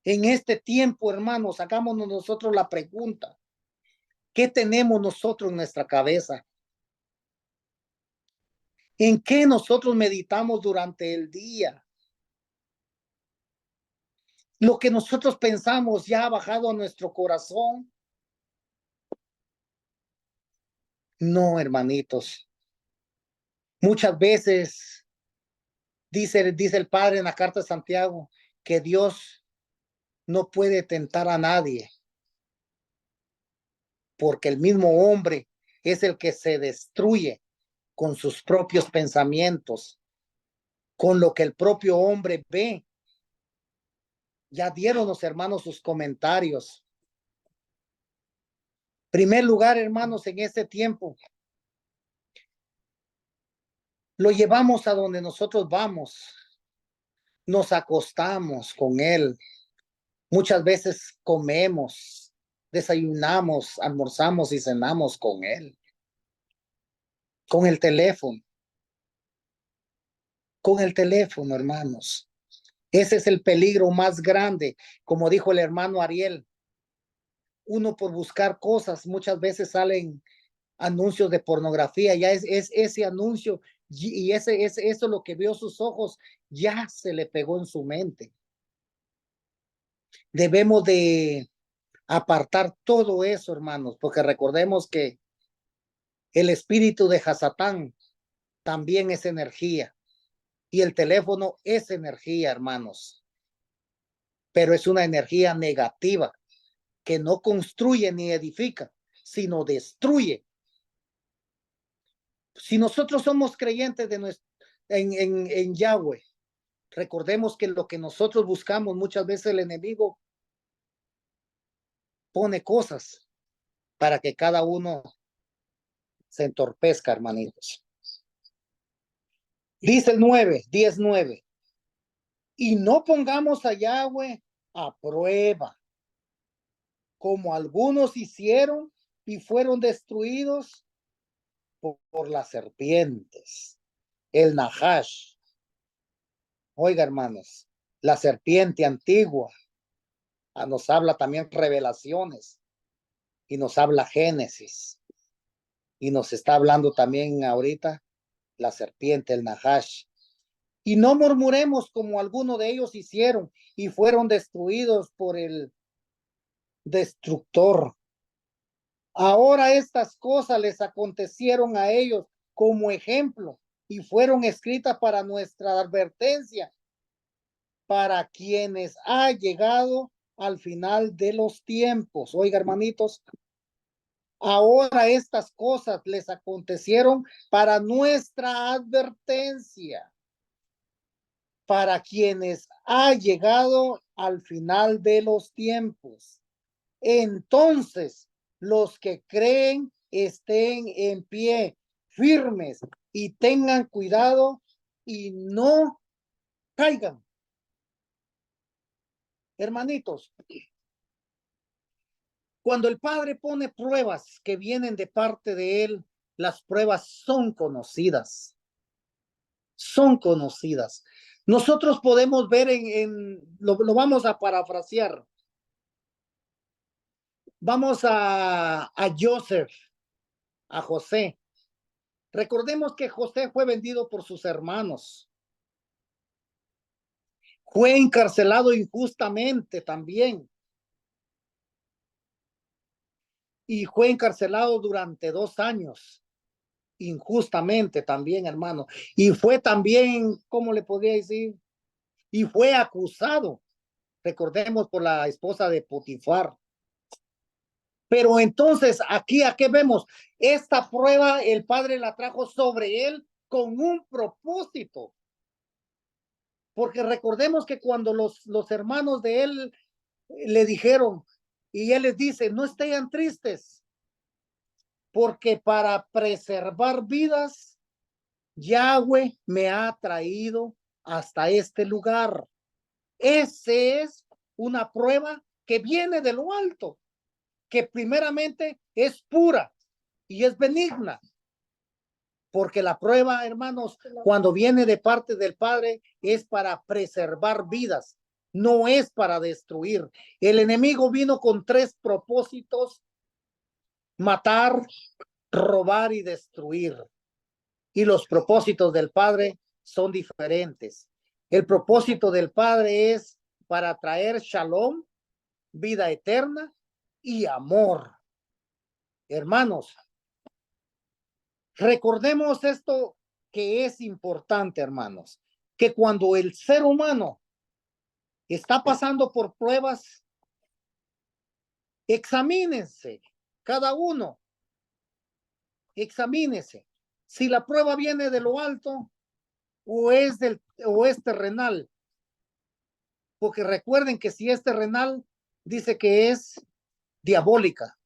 En este tiempo, hermanos, hagámonos nosotros la pregunta, ¿qué tenemos nosotros en nuestra cabeza? ¿En qué nosotros meditamos durante el día? Lo que nosotros pensamos ya ha bajado a nuestro corazón. No, hermanitos. Muchas veces dice el Padre en la carta de Santiago que Dios no puede tentar a nadie, porque el mismo hombre es el que se destruye con sus propios pensamientos, con lo que el propio hombre ve. Ya dieron los hermanos sus comentarios. Primer lugar, hermanos, en este tiempo, lo llevamos a donde nosotros vamos. Nos acostamos con él. Muchas veces comemos, desayunamos, almorzamos y cenamos con él. Con el teléfono. Con el teléfono, hermanos. Ese es el peligro más grande. Como dijo el hermano Ariel, uno por buscar cosas, muchas veces salen anuncios de pornografía, ya es ese anuncio y eso lo que vio sus ojos ya se le pegó en su mente. Debemos de Apartar todo eso, hermanos, porque recordemos que el espíritu de Hasatán también es energía y el teléfono es energía, hermanos, pero es una energía negativa que no construye ni edifica, sino destruye. Si nosotros somos creyentes en Yahweh, recordemos que lo que nosotros buscamos, muchas veces el enemigo pone cosas para que cada uno se entorpezca, hermanitos. Dice el 10:9. Y no pongamos a Yahweh a prueba, como algunos hicieron y fueron destruidos por las serpientes. El Nahash. Oiga, hermanos, la serpiente antigua. Nos habla también Revelaciones y nos habla Génesis. Y nos está hablando también ahorita la serpiente, el Nahash. Y no murmuremos como algunos de ellos hicieron y fueron destruidos por el destructor. Ahora estas cosas les acontecieron a ellos como ejemplo y fueron escritas para nuestra advertencia, para quienes ha llegado al final de los tiempos. Oiga, hermanitos, ahora estas cosas les acontecieron para nuestra advertencia, para quienes ha llegado al final de los tiempos. Entonces, los que creen estén en pie, firmes y tengan cuidado y no caigan. Hermanitos, cuando el Padre pone pruebas que vienen de parte de Él, las pruebas son conocidas. Son conocidas. Nosotros podemos ver lo vamos a parafrasear. Vamos a Joseph, a José. Recordemos que José fue vendido por sus hermanos. Fue encarcelado injustamente también. Y fue encarcelado durante 2 años. Injustamente también, hermano. Y fue también, ¿cómo le podría decir? Y fue acusado, recordemos, por la esposa de Potifar. Pero entonces, aquí, ¿a qué vemos? Esta prueba el Padre la trajo sobre él con un propósito. Porque recordemos que cuando los hermanos de él le dijeron, y él les dice, no estén tristes, porque para preservar vidas, Yahweh me ha traído hasta este lugar. Ese es una prueba que viene de lo alto, que primeramente es pura y es benigna. Porque la prueba, hermanos, cuando viene de parte del Padre, es para preservar vidas, no es para destruir. El enemigo vino con 3 propósitos: matar, robar y destruir. Y los propósitos del Padre son diferentes. El propósito del Padre es para traer shalom, vida eterna y amor. Hermanos, recordemos esto que es importante, hermanos, que cuando el ser humano está pasando por pruebas, examínense, cada uno, examínense. Si la prueba viene de lo alto o es terrenal. Porque recuerden que si es terrenal, dice que es diabólica.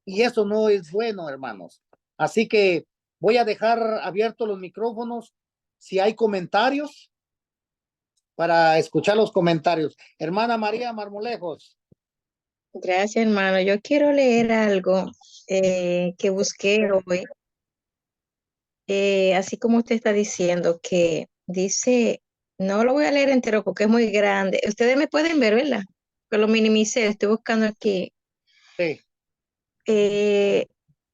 Y eso no es bueno, hermanos. Así que voy a dejar abiertos los micrófonos si hay comentarios para escuchar los comentarios. Hermana María Marmolejos. Gracias, hermano. Yo quiero leer algo que busqué hoy. Así como usted está diciendo, que dice, no lo voy a leer entero porque es muy grande. Ustedes me pueden ver, ¿verdad? Que lo minimicé, estoy buscando aquí. Sí.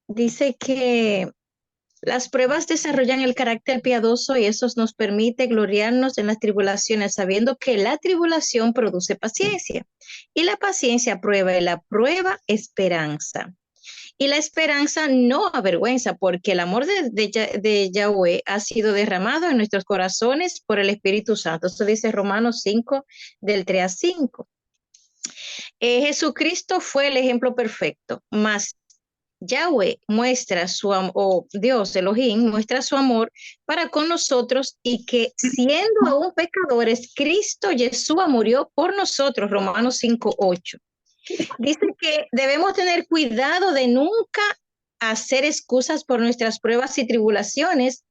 Dice que Las pruebas desarrollan el carácter piadoso y eso nos permite gloriarnos en las tribulaciones, sabiendo que la tribulación produce paciencia y la paciencia prueba y la prueba esperanza. Y la esperanza no avergüenza, porque el amor de Yahweh ha sido derramado en nuestros corazones por el Espíritu Santo. Eso dice Romanos 5, del 3 a 5. Jesucristo fue el ejemplo perfecto, mas Yahweh muestra su amor, o Dios Elohim muestra su amor para con nosotros y que siendo aún pecadores, Cristo Yeshua murió por nosotros, Romanos 5:8. Dice que debemos tener cuidado de nunca hacer excusas por nuestras pruebas y tribulaciones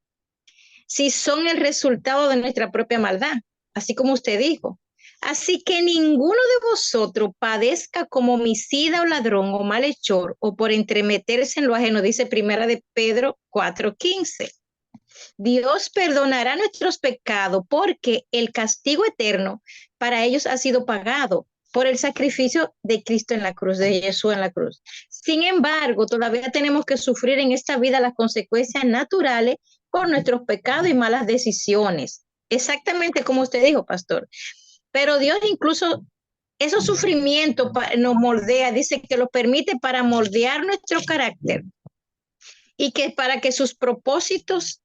si son el resultado de nuestra propia maldad, así como usted dijo. Así que ninguno de vosotros padezca como homicida o ladrón o malhechor o por entremeterse en lo ajeno, dice Primera de Pedro 4:15. Dios perdonará nuestros pecados porque el castigo eterno para ellos ha sido pagado por el sacrificio de Cristo en la cruz, de Jesús en la cruz. Sin embargo, todavía tenemos que sufrir en esta vida las consecuencias naturales por nuestros pecados y malas decisiones. Exactamente como usted dijo, pastor. Pero Dios incluso esos sufrimientos nos moldea, dice que lo permite para moldear nuestro carácter y que para que sus propósitos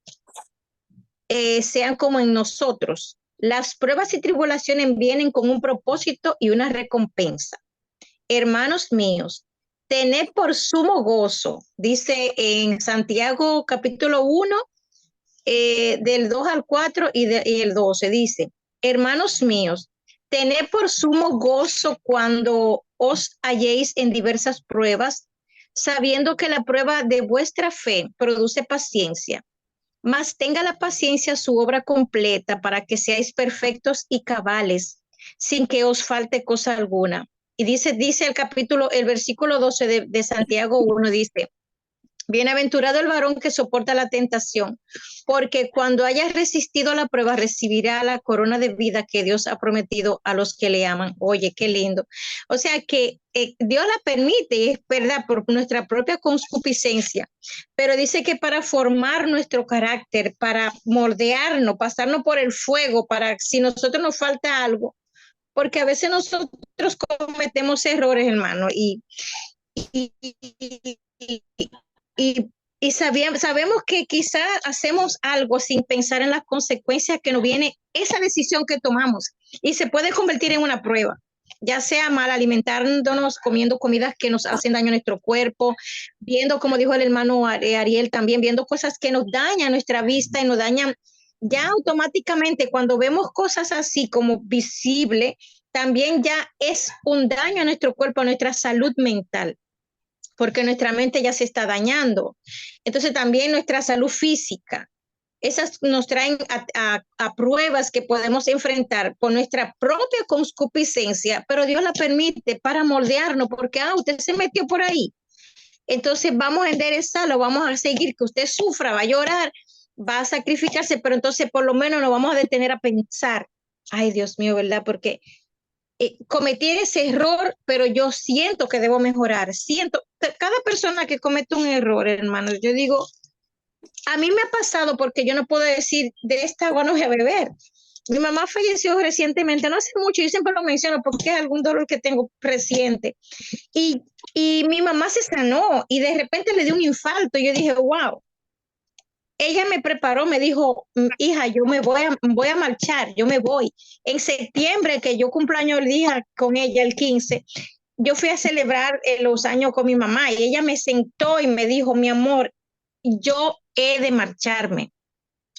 sean como en nosotros. Las pruebas y tribulaciones vienen con un propósito y una recompensa. Hermanos míos, tened por sumo gozo, dice en Santiago capítulo 1, del 2 al 4 y el 12, dice, hermanos míos, tened por sumo gozo cuando os halléis en diversas pruebas, sabiendo que la prueba de vuestra fe produce paciencia. Mas tenga la paciencia su obra completa para que seáis perfectos y cabales, sin que os falte cosa alguna. Y dice el versículo 12 de Santiago 1, dice, bienaventurado el varón que soporta la tentación, porque cuando haya resistido la prueba recibirá la corona de vida que Dios ha prometido a los que le aman. Oye, qué lindo. O sea que Dios la permite, es verdad, por nuestra propia concupiscencia, pero dice que para formar nuestro carácter, para moldearnos, pasarnos por el fuego, para si nosotros nos falta algo, porque a veces nosotros cometemos errores, hermano, y sabemos que quizá hacemos algo sin pensar en las consecuencias que nos viene esa decisión que tomamos y se puede convertir en una prueba, ya sea mal alimentándonos, comiendo comidas que nos hacen daño a nuestro cuerpo, viendo, como dijo el hermano Ariel, también viendo cosas que nos dañan nuestra vista y nos dañan ya automáticamente cuando vemos cosas así como visible, también ya es un daño a nuestro cuerpo, a nuestra salud mental, porque nuestra mente ya se está dañando. Entonces también nuestra salud física, esas nos traen a pruebas que podemos enfrentar con nuestra propia concupiscencia, pero Dios la permite para moldearnos, porque usted se metió por ahí. Entonces vamos a enderezarlo, vamos a seguir, que usted sufra, va a llorar, va a sacrificarse, pero entonces por lo menos nos vamos a detener a pensar, ay Dios mío, ¿verdad? Porque cometí ese error, pero yo siento que debo mejorar. Cada persona que comete un error, hermano, yo digo, a mí me ha pasado porque yo no puedo decir, de esta agua no voy a beber. Mi mamá falleció recientemente, no hace mucho, yo siempre lo menciono porque es algún dolor que tengo reciente. Y mi mamá se sanó y de repente le dio un infarto. Yo dije, wow. Ella me preparó, me dijo, hija, yo me voy a marchar, yo me voy. En septiembre, que yo cumpleaños el día con ella, el 15, yo fui a celebrar los años con mi mamá y ella me sentó y me dijo, mi amor, yo he de marcharme.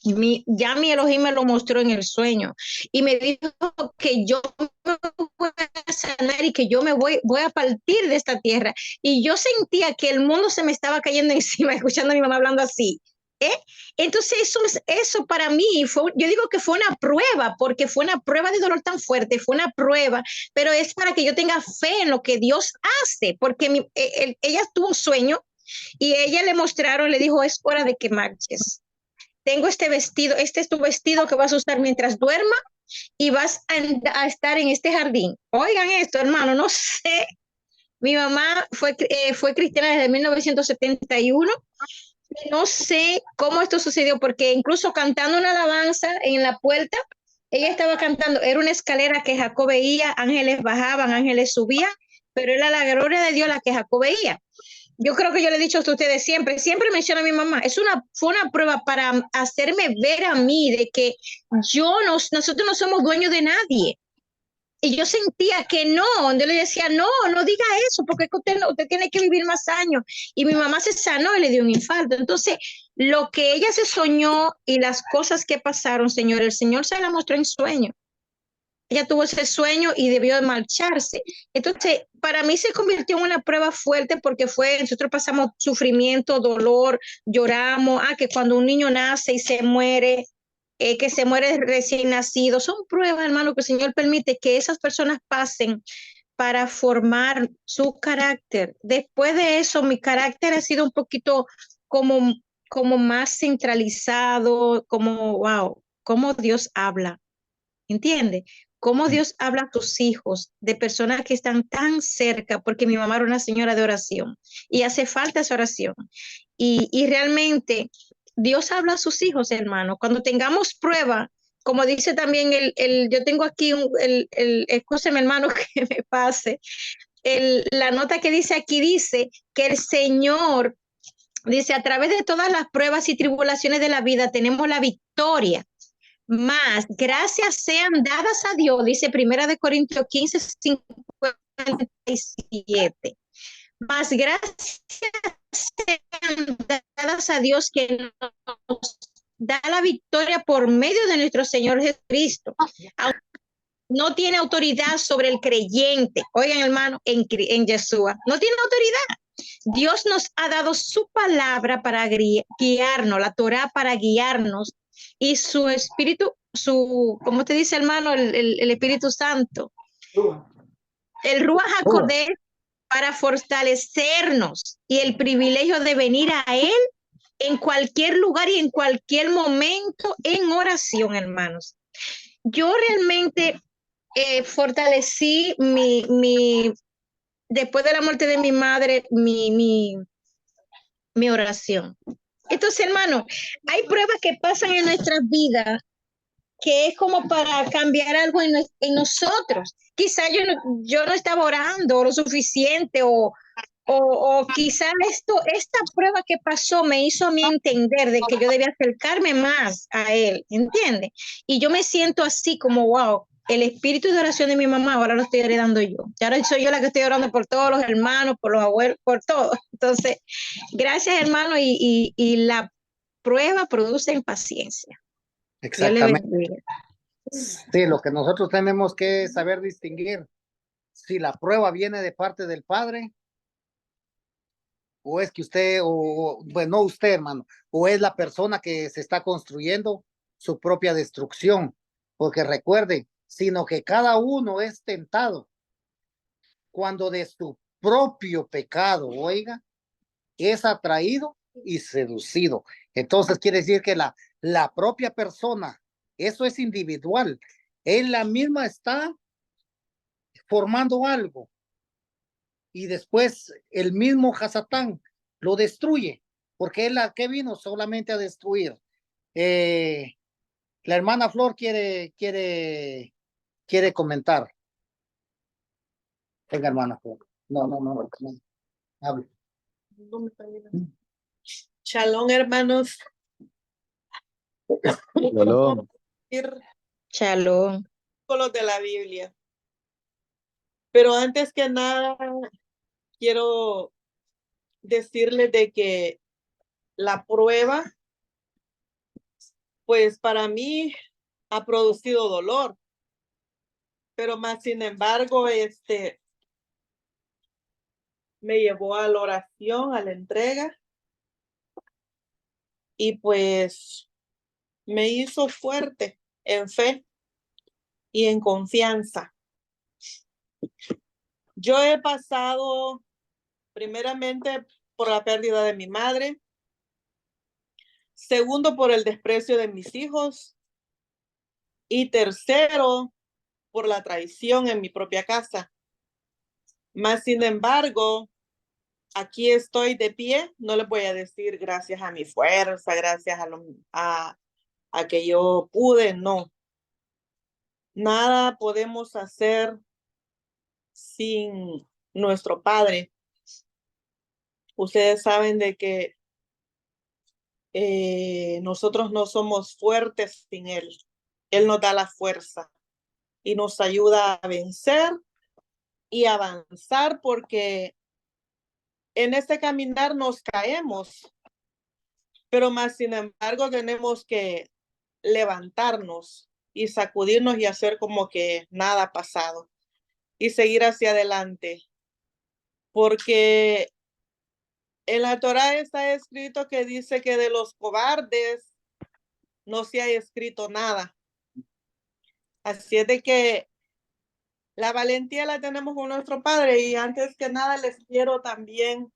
Ya mi Elohim me lo mostró en el sueño y me dijo que yo me voy a sanar y que yo voy a partir de esta tierra. Y yo sentía que el mundo se me estaba cayendo encima, escuchando a mi mamá hablando así. Entonces eso para mí yo digo que fue una prueba, porque fue una prueba de dolor tan fuerte, fue una prueba, pero es para que yo tenga fe en lo que Dios hace, porque ella tuvo un sueño y ella le mostraron, le dijo, es hora de que marches. Tengo este vestido, este es tu vestido que vas a usar mientras duerma y vas a estar en este jardín. Oigan esto, hermano, no sé. Mi mamá fue cristiana desde 1971 No sé cómo esto sucedió, porque incluso cantando una alabanza en la puerta, ella estaba cantando, era una escalera que Jacob veía, ángeles bajaban, ángeles subían, pero era la gloria de Dios la que Jacob veía. Yo creo que yo le he dicho a ustedes siempre menciono a mi mamá, fue una prueba para hacerme ver a mí de que nosotros no somos dueños de nadie. Y yo sentía que no, yo le decía, no diga eso, porque usted tiene que vivir más años. Y mi mamá se sanó y le dio un infarto. Entonces, lo que ella se soñó y las cosas que pasaron, Señor, el Señor se la mostró en sueño. Ella tuvo ese sueño y debió de marcharse. Entonces, para mí se convirtió en una prueba fuerte porque nosotros pasamos sufrimiento, dolor, lloramos, que cuando un niño nace y se muere, que se muere recién nacido, son pruebas, hermano, que el Señor permite que esas personas pasen para formar su carácter. Después de eso, mi carácter ha sido un poquito como más centralizado, como, wow, cómo Dios habla. ¿Entiende? Cómo Dios habla a tus hijos de personas que están tan cerca, porque mi mamá era una señora de oración y hace falta esa oración. Y realmente Dios habla a sus hijos, hermano. Cuando tengamos prueba, como dice también yo tengo aquí escúcheme, hermano, que me pase. La nota que dice aquí dice que el Señor dice, a través de todas las pruebas y tribulaciones de la vida tenemos la victoria. Más gracias sean dadas a Dios, dice Primera de Corintios 15:57. Más gracias sean dadas a Dios que nos da la victoria por medio de nuestro Señor Jesucristo. No tiene autoridad sobre el creyente. Oigan, hermano, en Yeshua. No tiene autoridad. Dios nos ha dado su palabra para guiarnos, la Torah para guiarnos, y su espíritu, ¿cómo te dice, hermano? El Espíritu Santo. El Ruach HaKodesh para fortalecernos y el privilegio de venir a Él en cualquier lugar y en cualquier momento en oración, hermanos. Yo realmente fortalecí después de la muerte de mi madre, mi oración. Entonces, hermano, hay pruebas que pasan en nuestras vidas que es como para cambiar algo en nosotros. Quizá yo no estaba orando lo suficiente o quizá esta prueba que pasó me hizo a mí entender de que yo debía acercarme más a Él, ¿entiendes? Y yo me siento así como, wow, el espíritu de oración de mi mamá ahora lo estoy heredando yo. Y ahora soy yo la que estoy orando por todos los hermanos, por los abuelos, por todos. Entonces, gracias, hermano, y la prueba produce paciencia. Dios le Exactamente. bendiga. Sí, lo que nosotros tenemos que saber distinguir, si la prueba viene de parte del Padre, o es que usted, bueno, no usted, hermano, o es la persona que se está construyendo su propia destrucción, porque recuerde, sino que cada uno es tentado cuando de su propio pecado, oiga, es atraído y seducido. Entonces quiere decir que la propia persona, eso es individual, él la misma está formando algo y después el mismo Hasatán lo destruye, porque él a qué vino solamente a destruir. La hermana Flor quiere comentar. Venga, hermana Flor. No, hable. Shalom, hermanos. Shalom. Shalom. Los de la Biblia. Pero antes que nada, quiero decirles de que la prueba, pues para mí ha producido dolor. Pero más sin embargo, me llevó a la oración, a la entrega. Y pues me hizo fuerte en fe y en confianza. Yo he pasado primeramente por la pérdida de mi madre, segundo por el desprecio de mis hijos y tercero por la traición en mi propia casa. Mas sin embargo, aquí estoy de pie, no les voy a decir gracias a mi fuerza, gracias a que yo pude, no. Nada podemos hacer sin nuestro Padre. Ustedes saben de que nosotros no somos fuertes sin Él. Él nos da la fuerza y nos ayuda a vencer y avanzar, porque en este caminar nos caemos, pero más sin embargo tenemos que levantarnos y sacudirnos y hacer como que nada ha pasado y seguir hacia adelante, porque en la Torá está escrito que dice que de los cobardes no se ha escrito nada. Así es de que la valentía la tenemos con nuestro Padre. Y antes que nada les quiero también,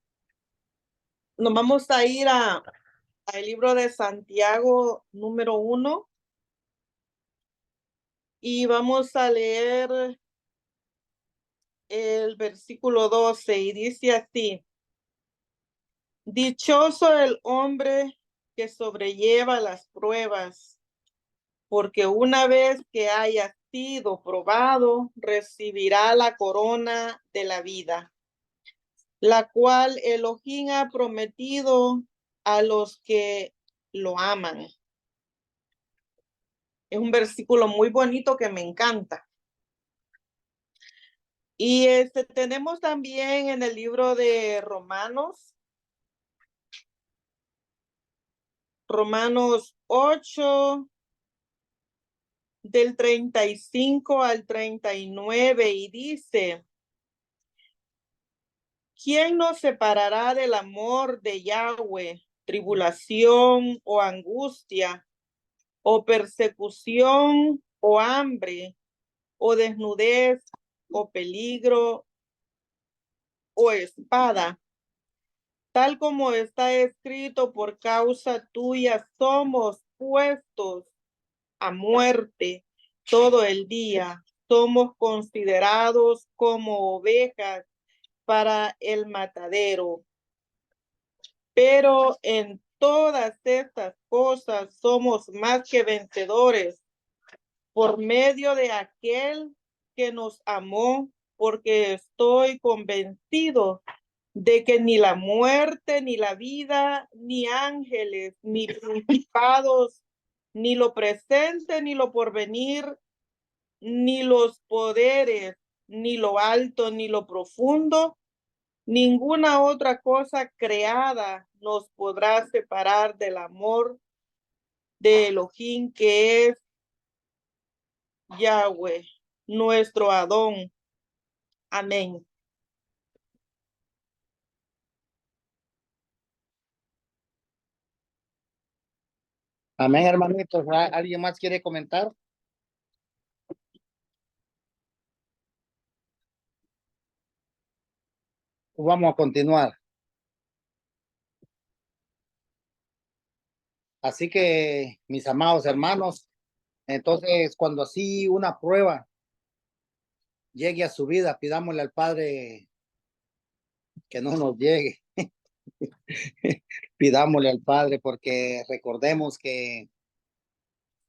nos vamos a ir al libro de Santiago número 1 y vamos a leer el versículo 12 y dice así: dichoso el hombre que sobrelleva las pruebas, porque una vez que haya sido probado, recibirá la corona de la vida, la cual Elohim ha prometido a los que lo aman. Es un versículo muy bonito que me encanta. Y tenemos también en el libro de Romanos 8, del 35 al 39, y dice: ¿quién nos separará del amor de Yahweh? Tribulación o angustia, o persecución, o hambre, o desnudez, o peligro, o espada. Tal como está escrito, por causa tuya somos puestos a muerte todo el día. Somos considerados como ovejas para el matadero. Pero en todas estas cosas somos más que vencedores por medio de aquel que nos amó, porque estoy convencido de que ni la muerte, ni la vida, ni ángeles, ni principados, ni lo presente, ni lo porvenir, ni los poderes, ni lo alto, ni lo profundo, ninguna otra cosa creada nos podrá separar del amor de Elohim, que es Yahweh, nuestro Adón. Amén. Amén, hermanitos. ¿Alguien más quiere comentar? Vamos a continuar. Así que, mis amados hermanos, entonces cuando así una prueba llegue a su vida, pidámosle al Padre que no nos llegue. Pidámosle al Padre, porque recordemos que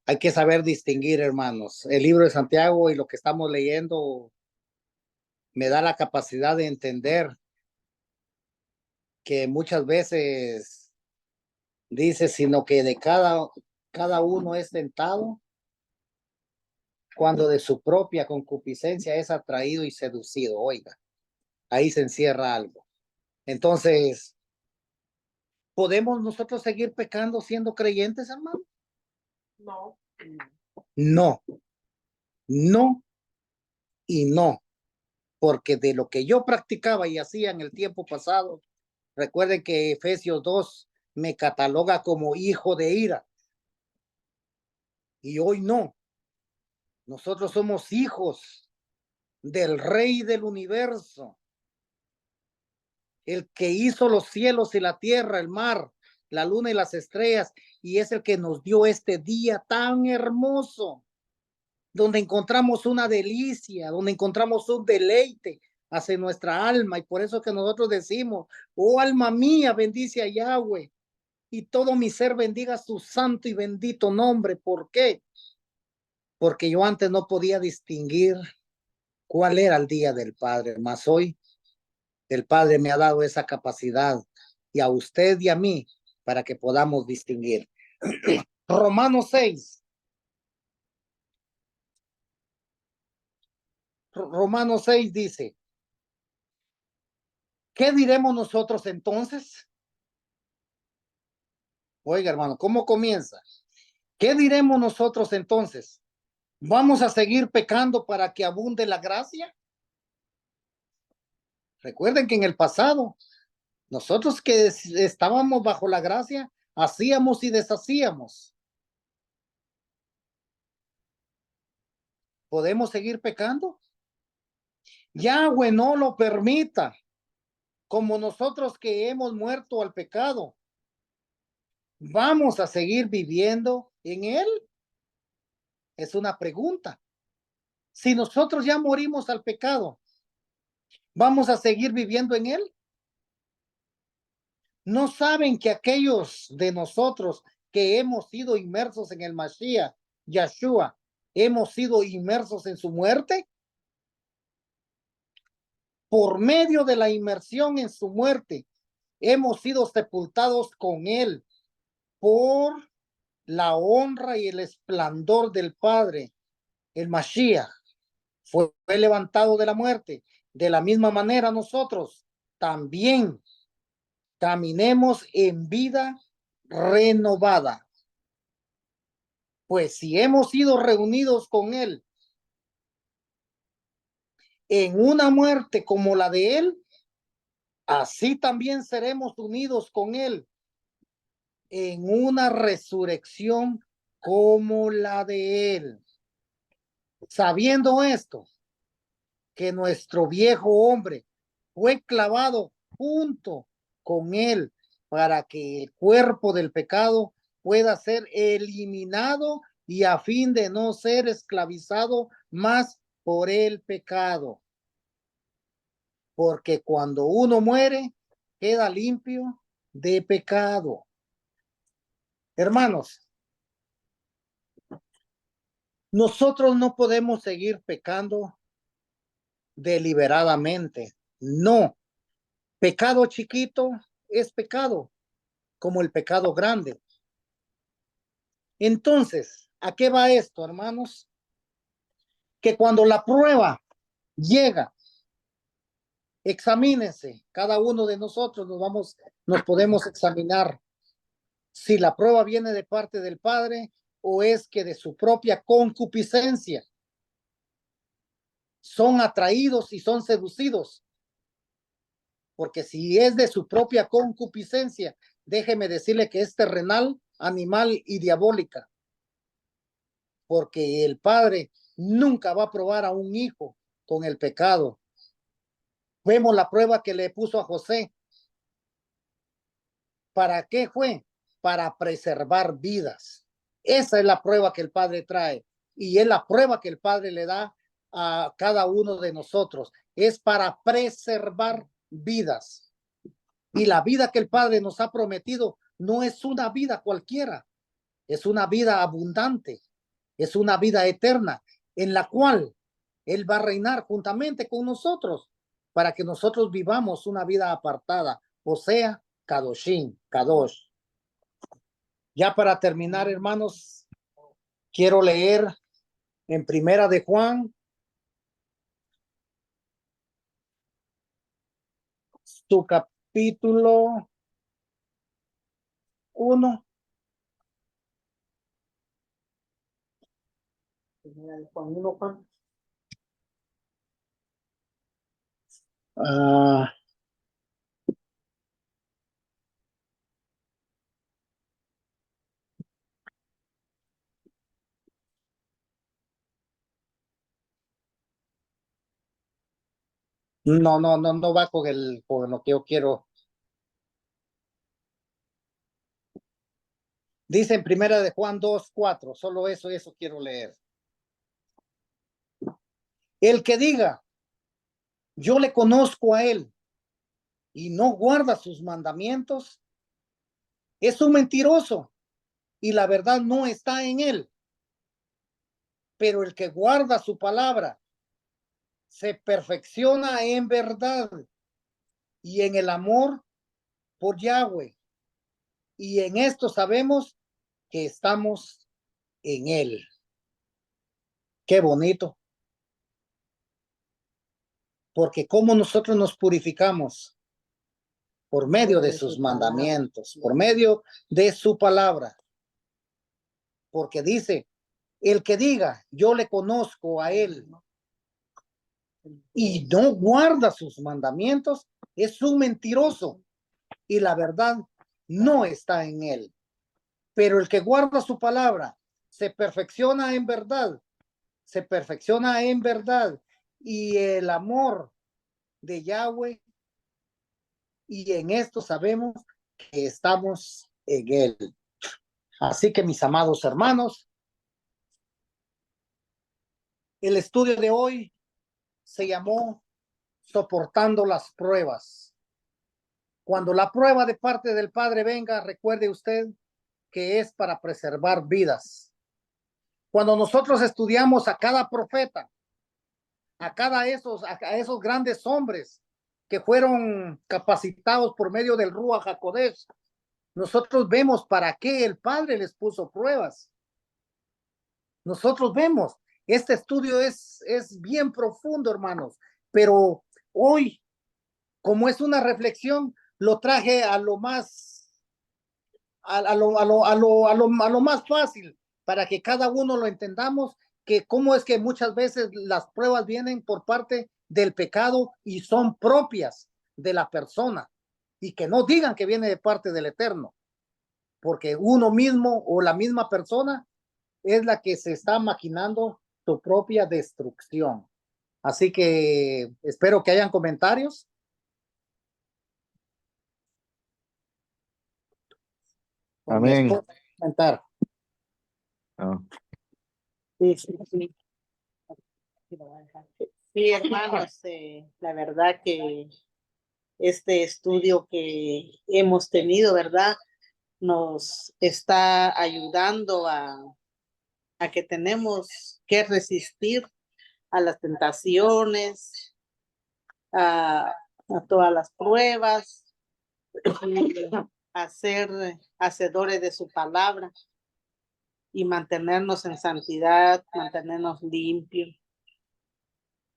hay que saber distinguir, hermanos. El libro de Santiago y lo que estamos leyendo me da la capacidad de entender que muchas veces dice, sino que de cada uno es tentado cuando de su propia concupiscencia es atraído y seducido. Oiga, ahí se encierra algo. Entonces, ¿podemos nosotros seguir pecando siendo creyentes, hermano? No. No, no y no, porque de lo que yo practicaba y hacía en el tiempo pasado, recuerden que Efesios 2 me cataloga como hijo de ira. Y hoy no. Nosotros somos hijos del Rey del universo, el que hizo los cielos y la tierra, el mar, la luna y las estrellas, y es el que nos dio este día tan hermoso, donde encontramos una delicia, donde encontramos un deleite, hacia nuestra alma, y por eso que nosotros decimos, oh alma mía, bendice a Yahweh, y todo mi ser bendiga su santo y bendito nombre. ¿Por qué? Porque yo antes no podía distinguir cuál era el día del Padre, mas hoy el Padre me ha dado esa capacidad, y a usted y a mí, para que podamos distinguir. Romanos 6. Romanos 6 dice, ¿qué diremos nosotros entonces? Oiga, hermano, ¿cómo comienza? ¿Qué diremos nosotros entonces? ¿Vamos a seguir pecando para que abunde la gracia? Recuerden que en el pasado, nosotros que estábamos bajo la gracia, hacíamos y deshacíamos. ¿Podemos seguir pecando? Yahweh no lo permita, como nosotros que hemos muerto al pecado. ¿Vamos a seguir viviendo en él? Es una pregunta. Si nosotros ya morimos al pecado, ¿vamos a seguir viviendo en él? ¿No saben que aquellos de nosotros que hemos sido inmersos en el Mashiach, Yahshua, hemos sido inmersos en su muerte? Por medio de la inmersión en su muerte, hemos sido sepultados con él por la honra y el esplendor del Padre. El Mashiach fue levantado de la muerte. De la misma manera nosotros también caminemos en vida renovada. Pues si hemos sido reunidos con él en una muerte como la de él, así también seremos unidos con él en una resurrección como la de él. Sabiendo esto, que nuestro viejo hombre fue clavado junto con él para que el cuerpo del pecado pueda ser eliminado y a fin de no ser esclavizado más por el pecado. Porque cuando uno muere, queda limpio de pecado. Hermanos, nosotros no podemos seguir pecando deliberadamente. No. Pecado chiquito es pecado, como el pecado grande. Entonces, ¿a qué va esto, hermanos? Que cuando la prueba llega, examínense, cada uno de nosotros nos podemos examinar si la prueba viene de parte del Padre o es que de su propia concupiscencia son atraídos y son seducidos. Porque si es de su propia concupiscencia, déjeme decirle que es terrenal, animal y diabólica. Porque el Padre nunca va a probar a un hijo con el pecado. Vemos la prueba que le puso a José. ¿Para qué fue? Para preservar vidas. Esa es la prueba que el Padre trae. Y es la prueba que el Padre le da a cada uno de nosotros. Es para preservar vidas. Y la vida que el Padre nos ha prometido no es una vida cualquiera. Es una vida abundante. Es una vida eterna en la cual Él va a reinar juntamente con nosotros para que nosotros vivamos una vida apartada, o sea, Kadoshim, Kadosh. Ya para terminar, hermanos, quiero leer en Primera de Juan, su capítulo 1. No va con lo que yo quiero. Dice en Primera de Juan 2:4, solo eso quiero leer. El que diga, yo le conozco a él y no guarda sus mandamientos, es un mentiroso y la verdad no está en él. Pero el que guarda su palabra se perfecciona en verdad y en el amor por Yahweh. Y en esto sabemos que estamos en él. Qué bonito. Porque cómo nosotros nos purificamos por medio de sus mandamientos, por medio de su palabra. Porque dice, el que diga, yo le conozco a él y no guarda sus mandamientos, es un mentiroso y la verdad no está en él. Pero el que guarda su palabra se perfecciona en verdad, se perfecciona en verdad y el amor de Yahweh, y en esto sabemos que estamos en él. Así que mis amados hermanos, el estudio de hoy se llamó Soportando las pruebas. Cuando la prueba de parte del Padre venga, recuerde usted que es para preservar vidas. Cuando nosotros estudiamos a cada profeta, a esos grandes hombres que fueron capacitados por medio del Ruach HaKodesh, nosotros vemos para qué el Padre les puso pruebas. Nosotros vemos, este estudio es bien profundo, hermanos, pero hoy, como es una reflexión, lo traje a lo más, a lo más fácil, para que cada uno lo entendamos, que cómo es que muchas veces las pruebas vienen por parte del pecado y son propias de la persona, y que no digan que viene de parte del Eterno, porque uno mismo o la misma persona es la que se está maquinando su propia destrucción. Así que espero que hayan comentarios. Amén. Comentar. Ah, Sí, sí, sí. Sí, hermanos, la verdad que este estudio que hemos tenido, ¿verdad? Nos está ayudando a que tenemos que resistir a las tentaciones, a todas las pruebas, a ser hacedores de su palabra y mantenernos en santidad, mantenernos limpios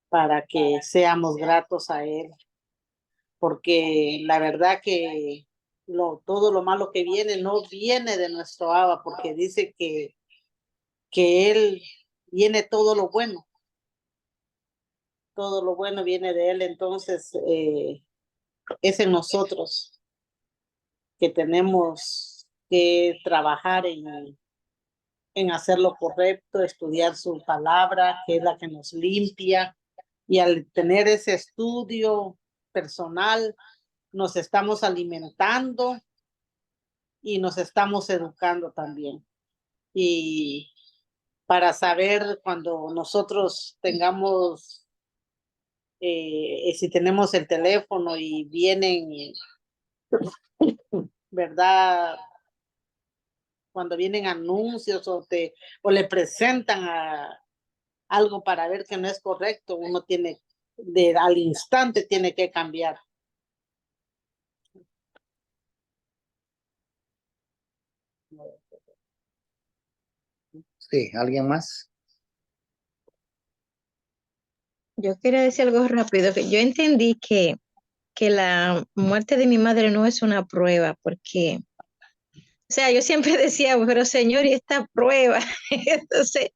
para que seamos gratos a Él. Porque la verdad que todo lo malo que viene no viene de nuestro Abba, porque dice que Él viene todo lo bueno viene de Él, entonces es en nosotros que tenemos que trabajar en hacer lo correcto, estudiar su palabra, que es la que nos limpia, y al tener ese estudio personal, nos estamos alimentando y nos estamos educando también. Y para saber cuando nosotros tengamos, si tenemos el teléfono y vienen, ¿verdad? Cuando vienen anuncios o le presentan algo para ver que no es correcto, uno tiene, al instante tiene que cambiar. Sí, ¿alguien más? Yo quería decir algo rápido, que yo entendí que la muerte de mi madre no es una prueba, porque, o sea, yo siempre decía, pero Señor, ¿y esta prueba? Entonces,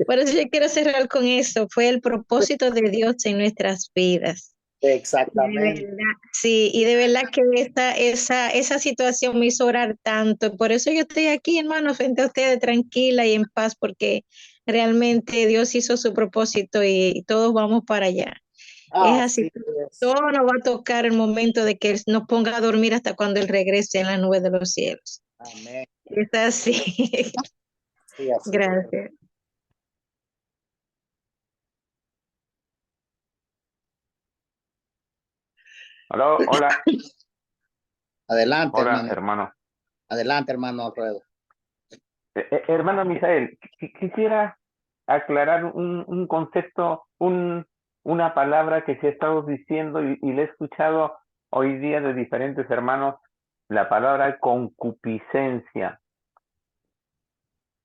por eso yo quiero cerrar con eso, fue el propósito de Dios en nuestras vidas. Exactamente. De verdad, sí, y de verdad que esa situación me hizo orar tanto. Por eso yo estoy aquí, hermano, frente a ustedes, tranquila y en paz, porque realmente Dios hizo su propósito y todos vamos para allá. Es así, todo nos va a tocar el momento de que Él nos ponga a dormir hasta cuando Él regrese en la nube de los cielos. Amén. Es así. Sí, así. Gracias. Hola, hola, Adelante, hola, hermano. hermano. Adelante, hermano Alfredo. Hermano Misael, quisiera aclarar un concepto, una palabra que se ha estado diciendo y le he escuchado hoy día de diferentes hermanos, la palabra concupiscencia.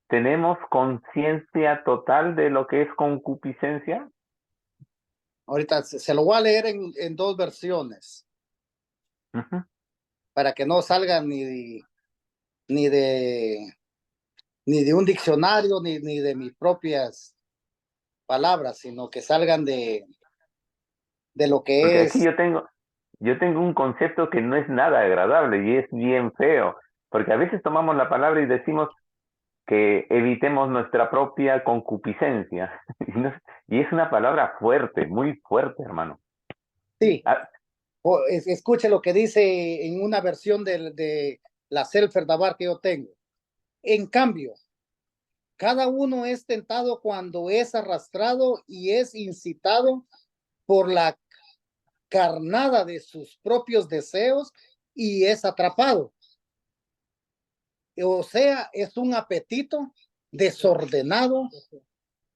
¿Tenemos conciencia total de lo que es concupiscencia? Ahorita se lo voy a leer en dos versiones Ujú. para que no salgan ni de, ni de un diccionario ni de mis propias palabras, sino que salgan de lo Porque que aquí es. yo tengo un concepto que no es nada agradable y es bien feo, porque a veces tomamos la palabra y decimos que evitemos nuestra propia concupiscencia. Y es una palabra fuerte, muy fuerte, hermano. Sí, Ah, escuche lo que dice en una versión de la Self-Dabar que yo tengo. En cambio, cada uno es tentado cuando es arrastrado y es incitado por la carnada de sus propios deseos y es atrapado. O sea, es un apetito desordenado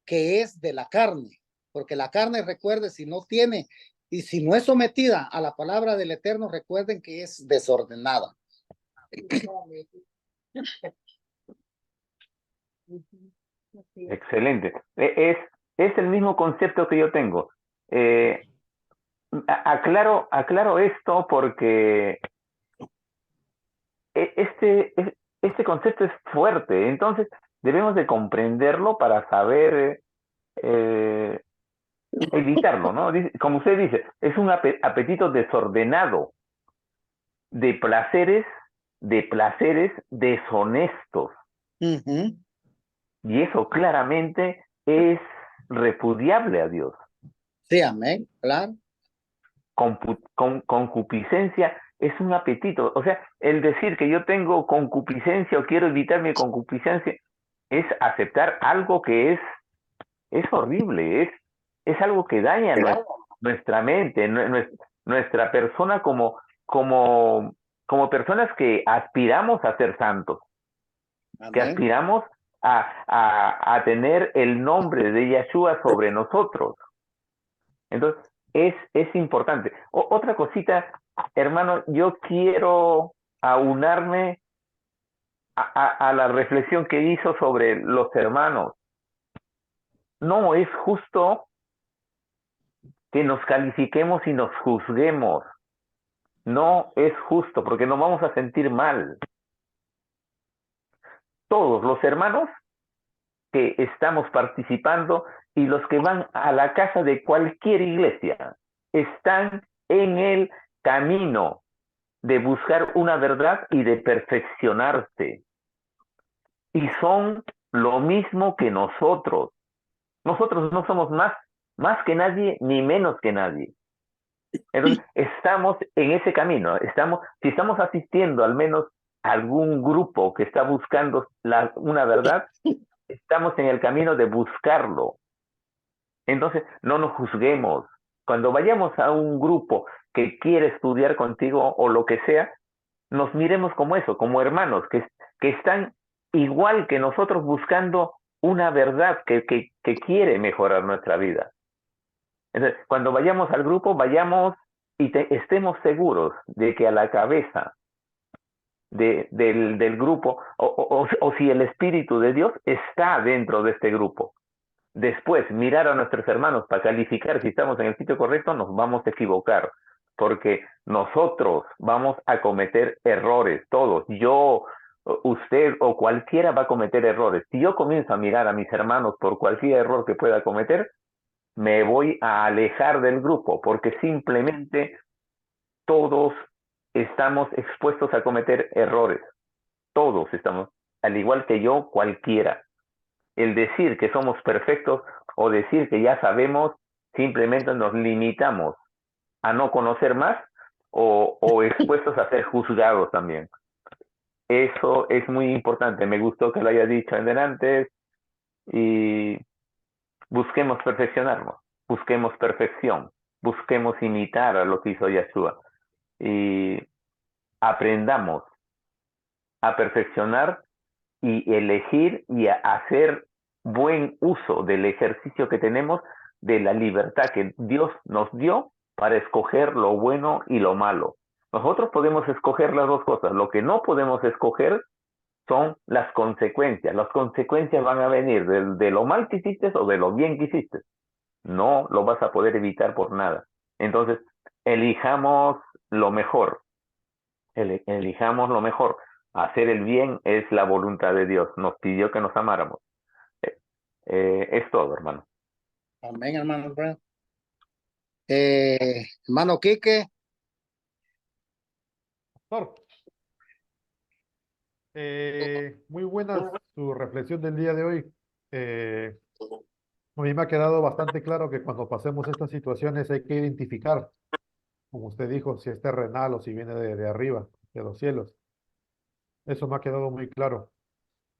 que es de la carne, porque la carne, recuerde, si no tiene y si no es sometida a la palabra del Eterno, recuerden que es desordenada. excelente. Es el mismo concepto que yo tengo. Aclaro esto porque este concepto es fuerte, entonces debemos de comprenderlo para saber evitarlo, ¿no? Como usted dice, es un apetito desordenado de placeres deshonestos. Uh-huh. Y eso claramente es repudiable a Dios. Sí, amén, claro. Concupiscencia es un apetito. O sea, el decir que yo tengo concupiscencia o quiero evitar mi concupiscencia es aceptar algo que es horrible, es algo que daña nuestra mente, nuestra persona como personas que aspiramos a ser santos, que Amén. aspiramos a tener el nombre de Yeshua sobre nosotros. Entonces, es importante. Otra cosita, hermano, yo quiero aunarme a la reflexión que hizo sobre los hermanos. No es justo que nos califiquemos y nos juzguemos. No es justo porque nos vamos a sentir mal. Todos los hermanos que estamos participando y los que van a la casa de cualquier iglesia están en el camino de buscar una verdad y de perfeccionarse. Y son lo mismo que nosotros. Nosotros no somos más que nadie ni menos que nadie. Entonces, estamos en ese camino. Si estamos asistiendo al menos a algún grupo que está buscando una verdad, estamos en el camino de buscarlo. Entonces, no nos juzguemos. Cuando vayamos a un grupo que quiere estudiar contigo o lo que sea, nos miremos como eso, como hermanos, que están igual que nosotros buscando una verdad que quiere mejorar nuestra vida. Entonces, cuando vayamos al grupo, vayamos y estemos seguros de que a la cabeza del grupo, o si el Espíritu de Dios está dentro de este grupo. Después, mirar a nuestros hermanos para calificar si estamos en el sitio correcto, nos vamos a equivocar, porque nosotros vamos a cometer errores, todos. Yo, usted o cualquiera va a cometer errores. Si yo comienzo a mirar a mis hermanos por cualquier error que pueda cometer, me voy a alejar del grupo, porque simplemente todos estamos expuestos a cometer errores. Todos estamos, al igual que yo, cualquiera. El decir que somos perfectos o decir que ya sabemos, simplemente nos limitamos a no conocer más o expuestos a ser juzgados también. Eso es muy importante. Me gustó que lo haya dicho en delante y busquemos perfeccionarnos, busquemos perfección, busquemos imitar a lo que hizo Yeshua. y aprendamos a perfeccionar y elegir y a hacer buen uso del ejercicio que tenemos de la libertad que Dios nos dio para escoger lo bueno y lo malo. Nosotros podemos escoger las dos cosas. Lo que no podemos escoger son las consecuencias. Las consecuencias van a venir de lo mal que hiciste o de lo bien que hiciste. No lo vas a poder evitar por nada. Entonces, elijamos lo mejor. Elijamos lo mejor. Hacer el bien es la voluntad de Dios. Nos pidió que nos amáramos. Es todo, hermano. Amén, hermano Brown. Hermano Quique, Pastor, muy buena su reflexión del día de hoy. A mí me ha quedado bastante claro que cuando pasemos estas situaciones hay que identificar, como usted dijo, si es terrenal o si viene de arriba, de los cielos. Eso me ha quedado muy claro.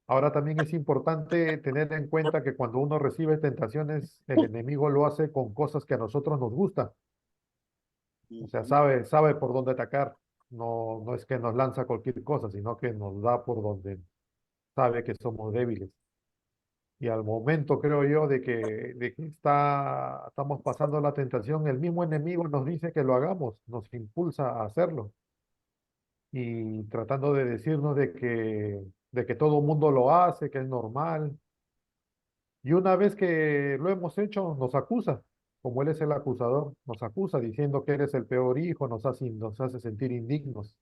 Ahora también es importante tener en cuenta que cuando uno recibe tentaciones, el enemigo lo hace con cosas que a nosotros nos gustan. O sea, sabe por dónde atacar. No es que nos lanza cualquier cosa, sino que nos da por donde sabe que somos débiles. Y al momento, creo yo, de que estamos pasando la tentación, el mismo enemigo nos dice que lo hagamos, nos impulsa a hacerlo. Y tratando de decirnos de que todo el mundo lo hace, que es normal. Y una vez que lo hemos hecho, nos acusa, como él es el acusador, nos acusa diciendo que eres el peor hijo, nos hace sentir indignos.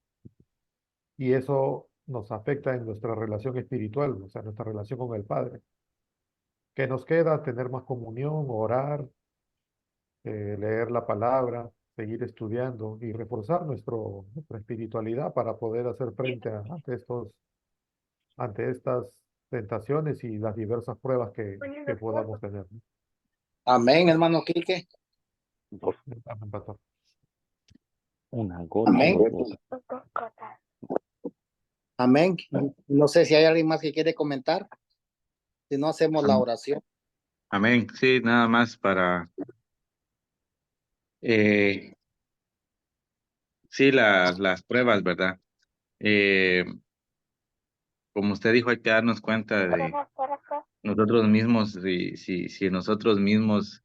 Y eso nos afecta en nuestra relación espiritual, o sea, nuestra relación con el Padre. ¿Qué nos queda? Tener más comunión, orar, leer la palabra, seguir estudiando y reforzar nuestra espiritualidad para poder hacer frente ante estas tentaciones y las diversas pruebas que podamos tener, ¿no? amén, hermano Quique, Dos, Amén, pastor. una gota, amén, dos gotas. amén. No sé si hay alguien más que quiere comentar, si no hacemos la oración. Amén. Sí, nada más para, sí, las pruebas, ¿verdad? Eh, como usted dijo, hay que darnos cuenta de nosotros mismos, si nosotros mismos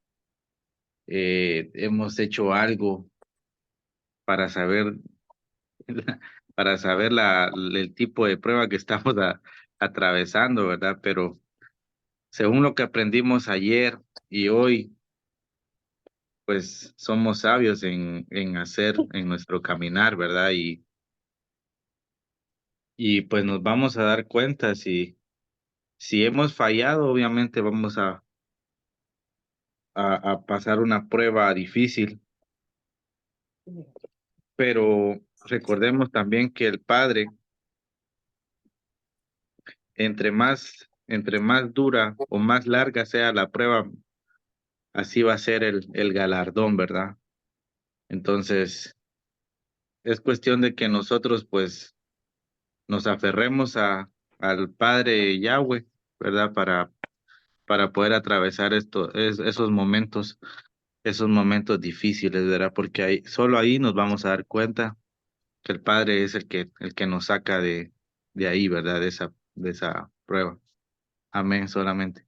hemos hecho algo para saber, para saber el tipo de prueba que estamos atravesando, ¿verdad? Pero según lo que aprendimos ayer y hoy, pues somos sabios en hacer, en nuestro caminar, ¿verdad? Y pues nos vamos a dar cuenta si hemos fallado, obviamente vamos a pasar una prueba difícil, pero recordemos también que el Padre, entre más dura o más larga sea la prueba, así va a ser el galardón, ¿verdad? Entonces, es cuestión de que nosotros pues nos aferremos al Padre Yahweh, ¿verdad? Para poder atravesar esos momentos difíciles, ¿verdad? Porque solo ahí nos vamos a dar cuenta que el Padre es el que nos saca de ahí, ¿verdad? De esa prueba. Amén, solamente.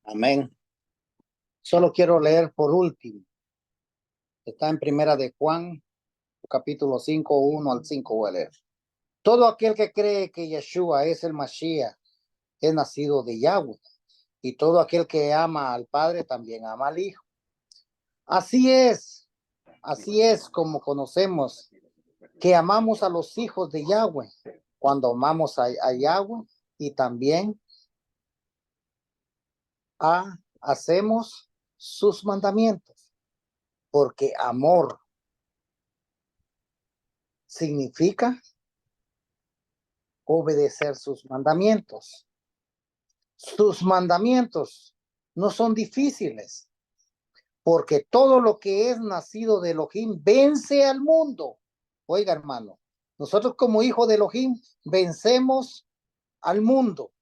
Amén. Solo quiero leer por último. Está en Primera de Juan, capítulo 5, 1 al 5 voy a leer. Todo aquel que cree que Yeshua es el Mashiach es nacido de Yahweh, y todo aquel que ama al Padre también ama al Hijo. Así es como conocemos que amamos a los hijos de Yahweh, cuando amamos a Yahweh y también hacemos sus mandamientos, porque amor significa obedecer sus mandamientos. Sus mandamientos no son difíciles, porque todo lo que es nacido de Elohim vence al mundo. Oiga, hermano, nosotros como hijos de Elohim vencemos al mundo,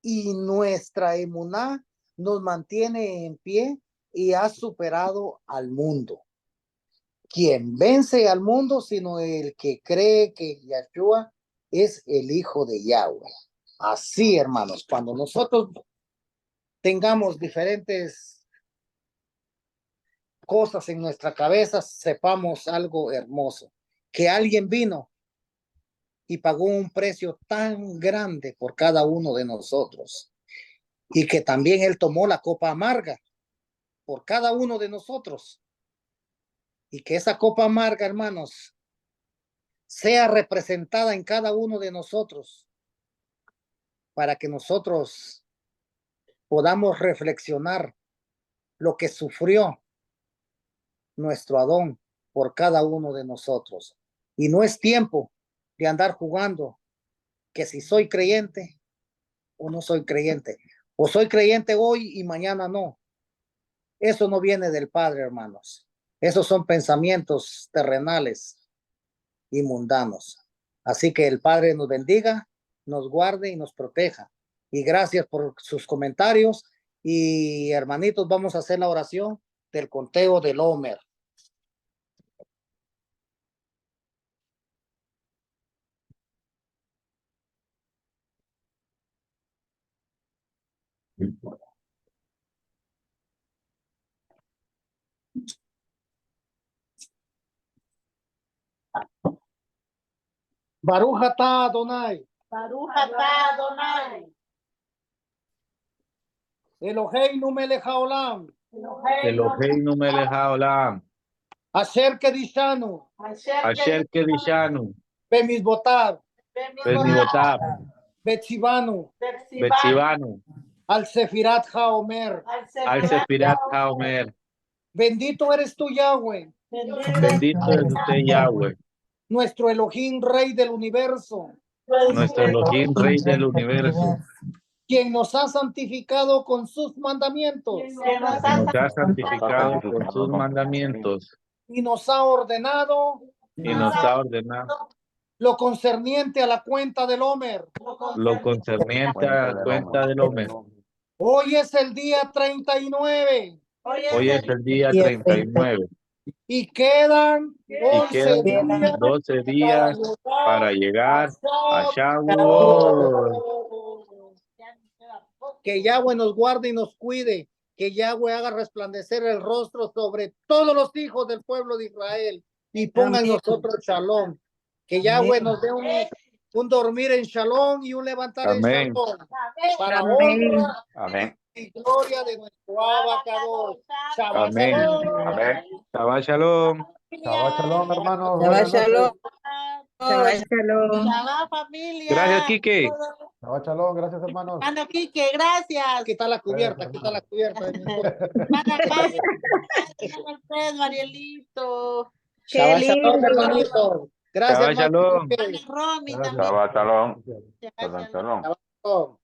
y nuestra emuná nos mantiene en pie y ha superado al mundo. quien vence al mundo, sino el que cree que Yahshua es el Hijo de Yahweh. Así, hermanos, cuando nosotros tengamos diferentes cosas en nuestra cabeza, sepamos algo hermoso, que alguien vino y pagó un precio tan grande por cada uno de nosotros, y que también Él tomó la copa amarga por cada uno de nosotros, y que esa copa amarga, hermanos, sea representada en cada uno de nosotros, para que nosotros podamos reflexionar lo que sufrió nuestro Adón por cada uno de nosotros. Y no es tiempo de andar jugando que si soy creyente o no soy creyente, o soy creyente hoy y mañana no. Eso no viene del Padre, hermanos. Esos son pensamientos terrenales y mundanos. Así que el Padre nos bendiga, nos guarde y nos proteja. Y gracias por sus comentarios. Y hermanitos, vamos a hacer la oración del conteo del Homer. Baruch atah Adonai, Baruch atah Adonai, Eloheinu melech haolam, Eloheinu melech haolam, asher kedishanu, asher kedishanu, bemizbotav, bemivotav, betzivanu, betzivanu, al sefirat haomer. al sefirat haomer. Bendito eres tú, Yahweh, Bendito es usted, Yahweh, nuestro Elohim, Rey del universo, nuestro Elohim, Rey del universo, quien nos ha santificado con sus mandamientos que nos ha santificado con sus mandamientos y nos ha ordenado y nos ha ordenado lo concerniente a la cuenta del Homer. lo concerniente a la cuenta del Homer. Hoy es el día 39 Hoy es el día 39 y quedan y 11 quedan días 12 días para llegar a Shavuot. Shavuot. Que Yahweh nos guarde y nos cuide, que Yahweh haga resplandecer el rostro sobre todos los hijos del pueblo de Israel y ponga en nosotros shalom. Que Yahweh nos dé un dormir en shalom y un levantar Amén. en shalom. Para Amén. honra Amén. y gloria de nuestro Abacados. Shabbat Amén. shalom. Amén. Shabbat shalom. Shabbat shalom, hermanos. Shabbat Buenas noches. shalom. Shabbat shalom. Shabbat, familia. Gracias, Quique. Shabbat shalom. Gracias, hermanos. Hermano Quique, gracias. Quita la cubierta, Gracias, quita la cubierta. Hermana Carmen, hermano Alfredo, Arielito, Qué Shabbat shalom, lindo. hermanito. Gracias, Shabbat hermano. shalom. hermana Romy Gracias. también. Shabbat shalom. Shabbat Shabbat shalom. shalom. Shalom.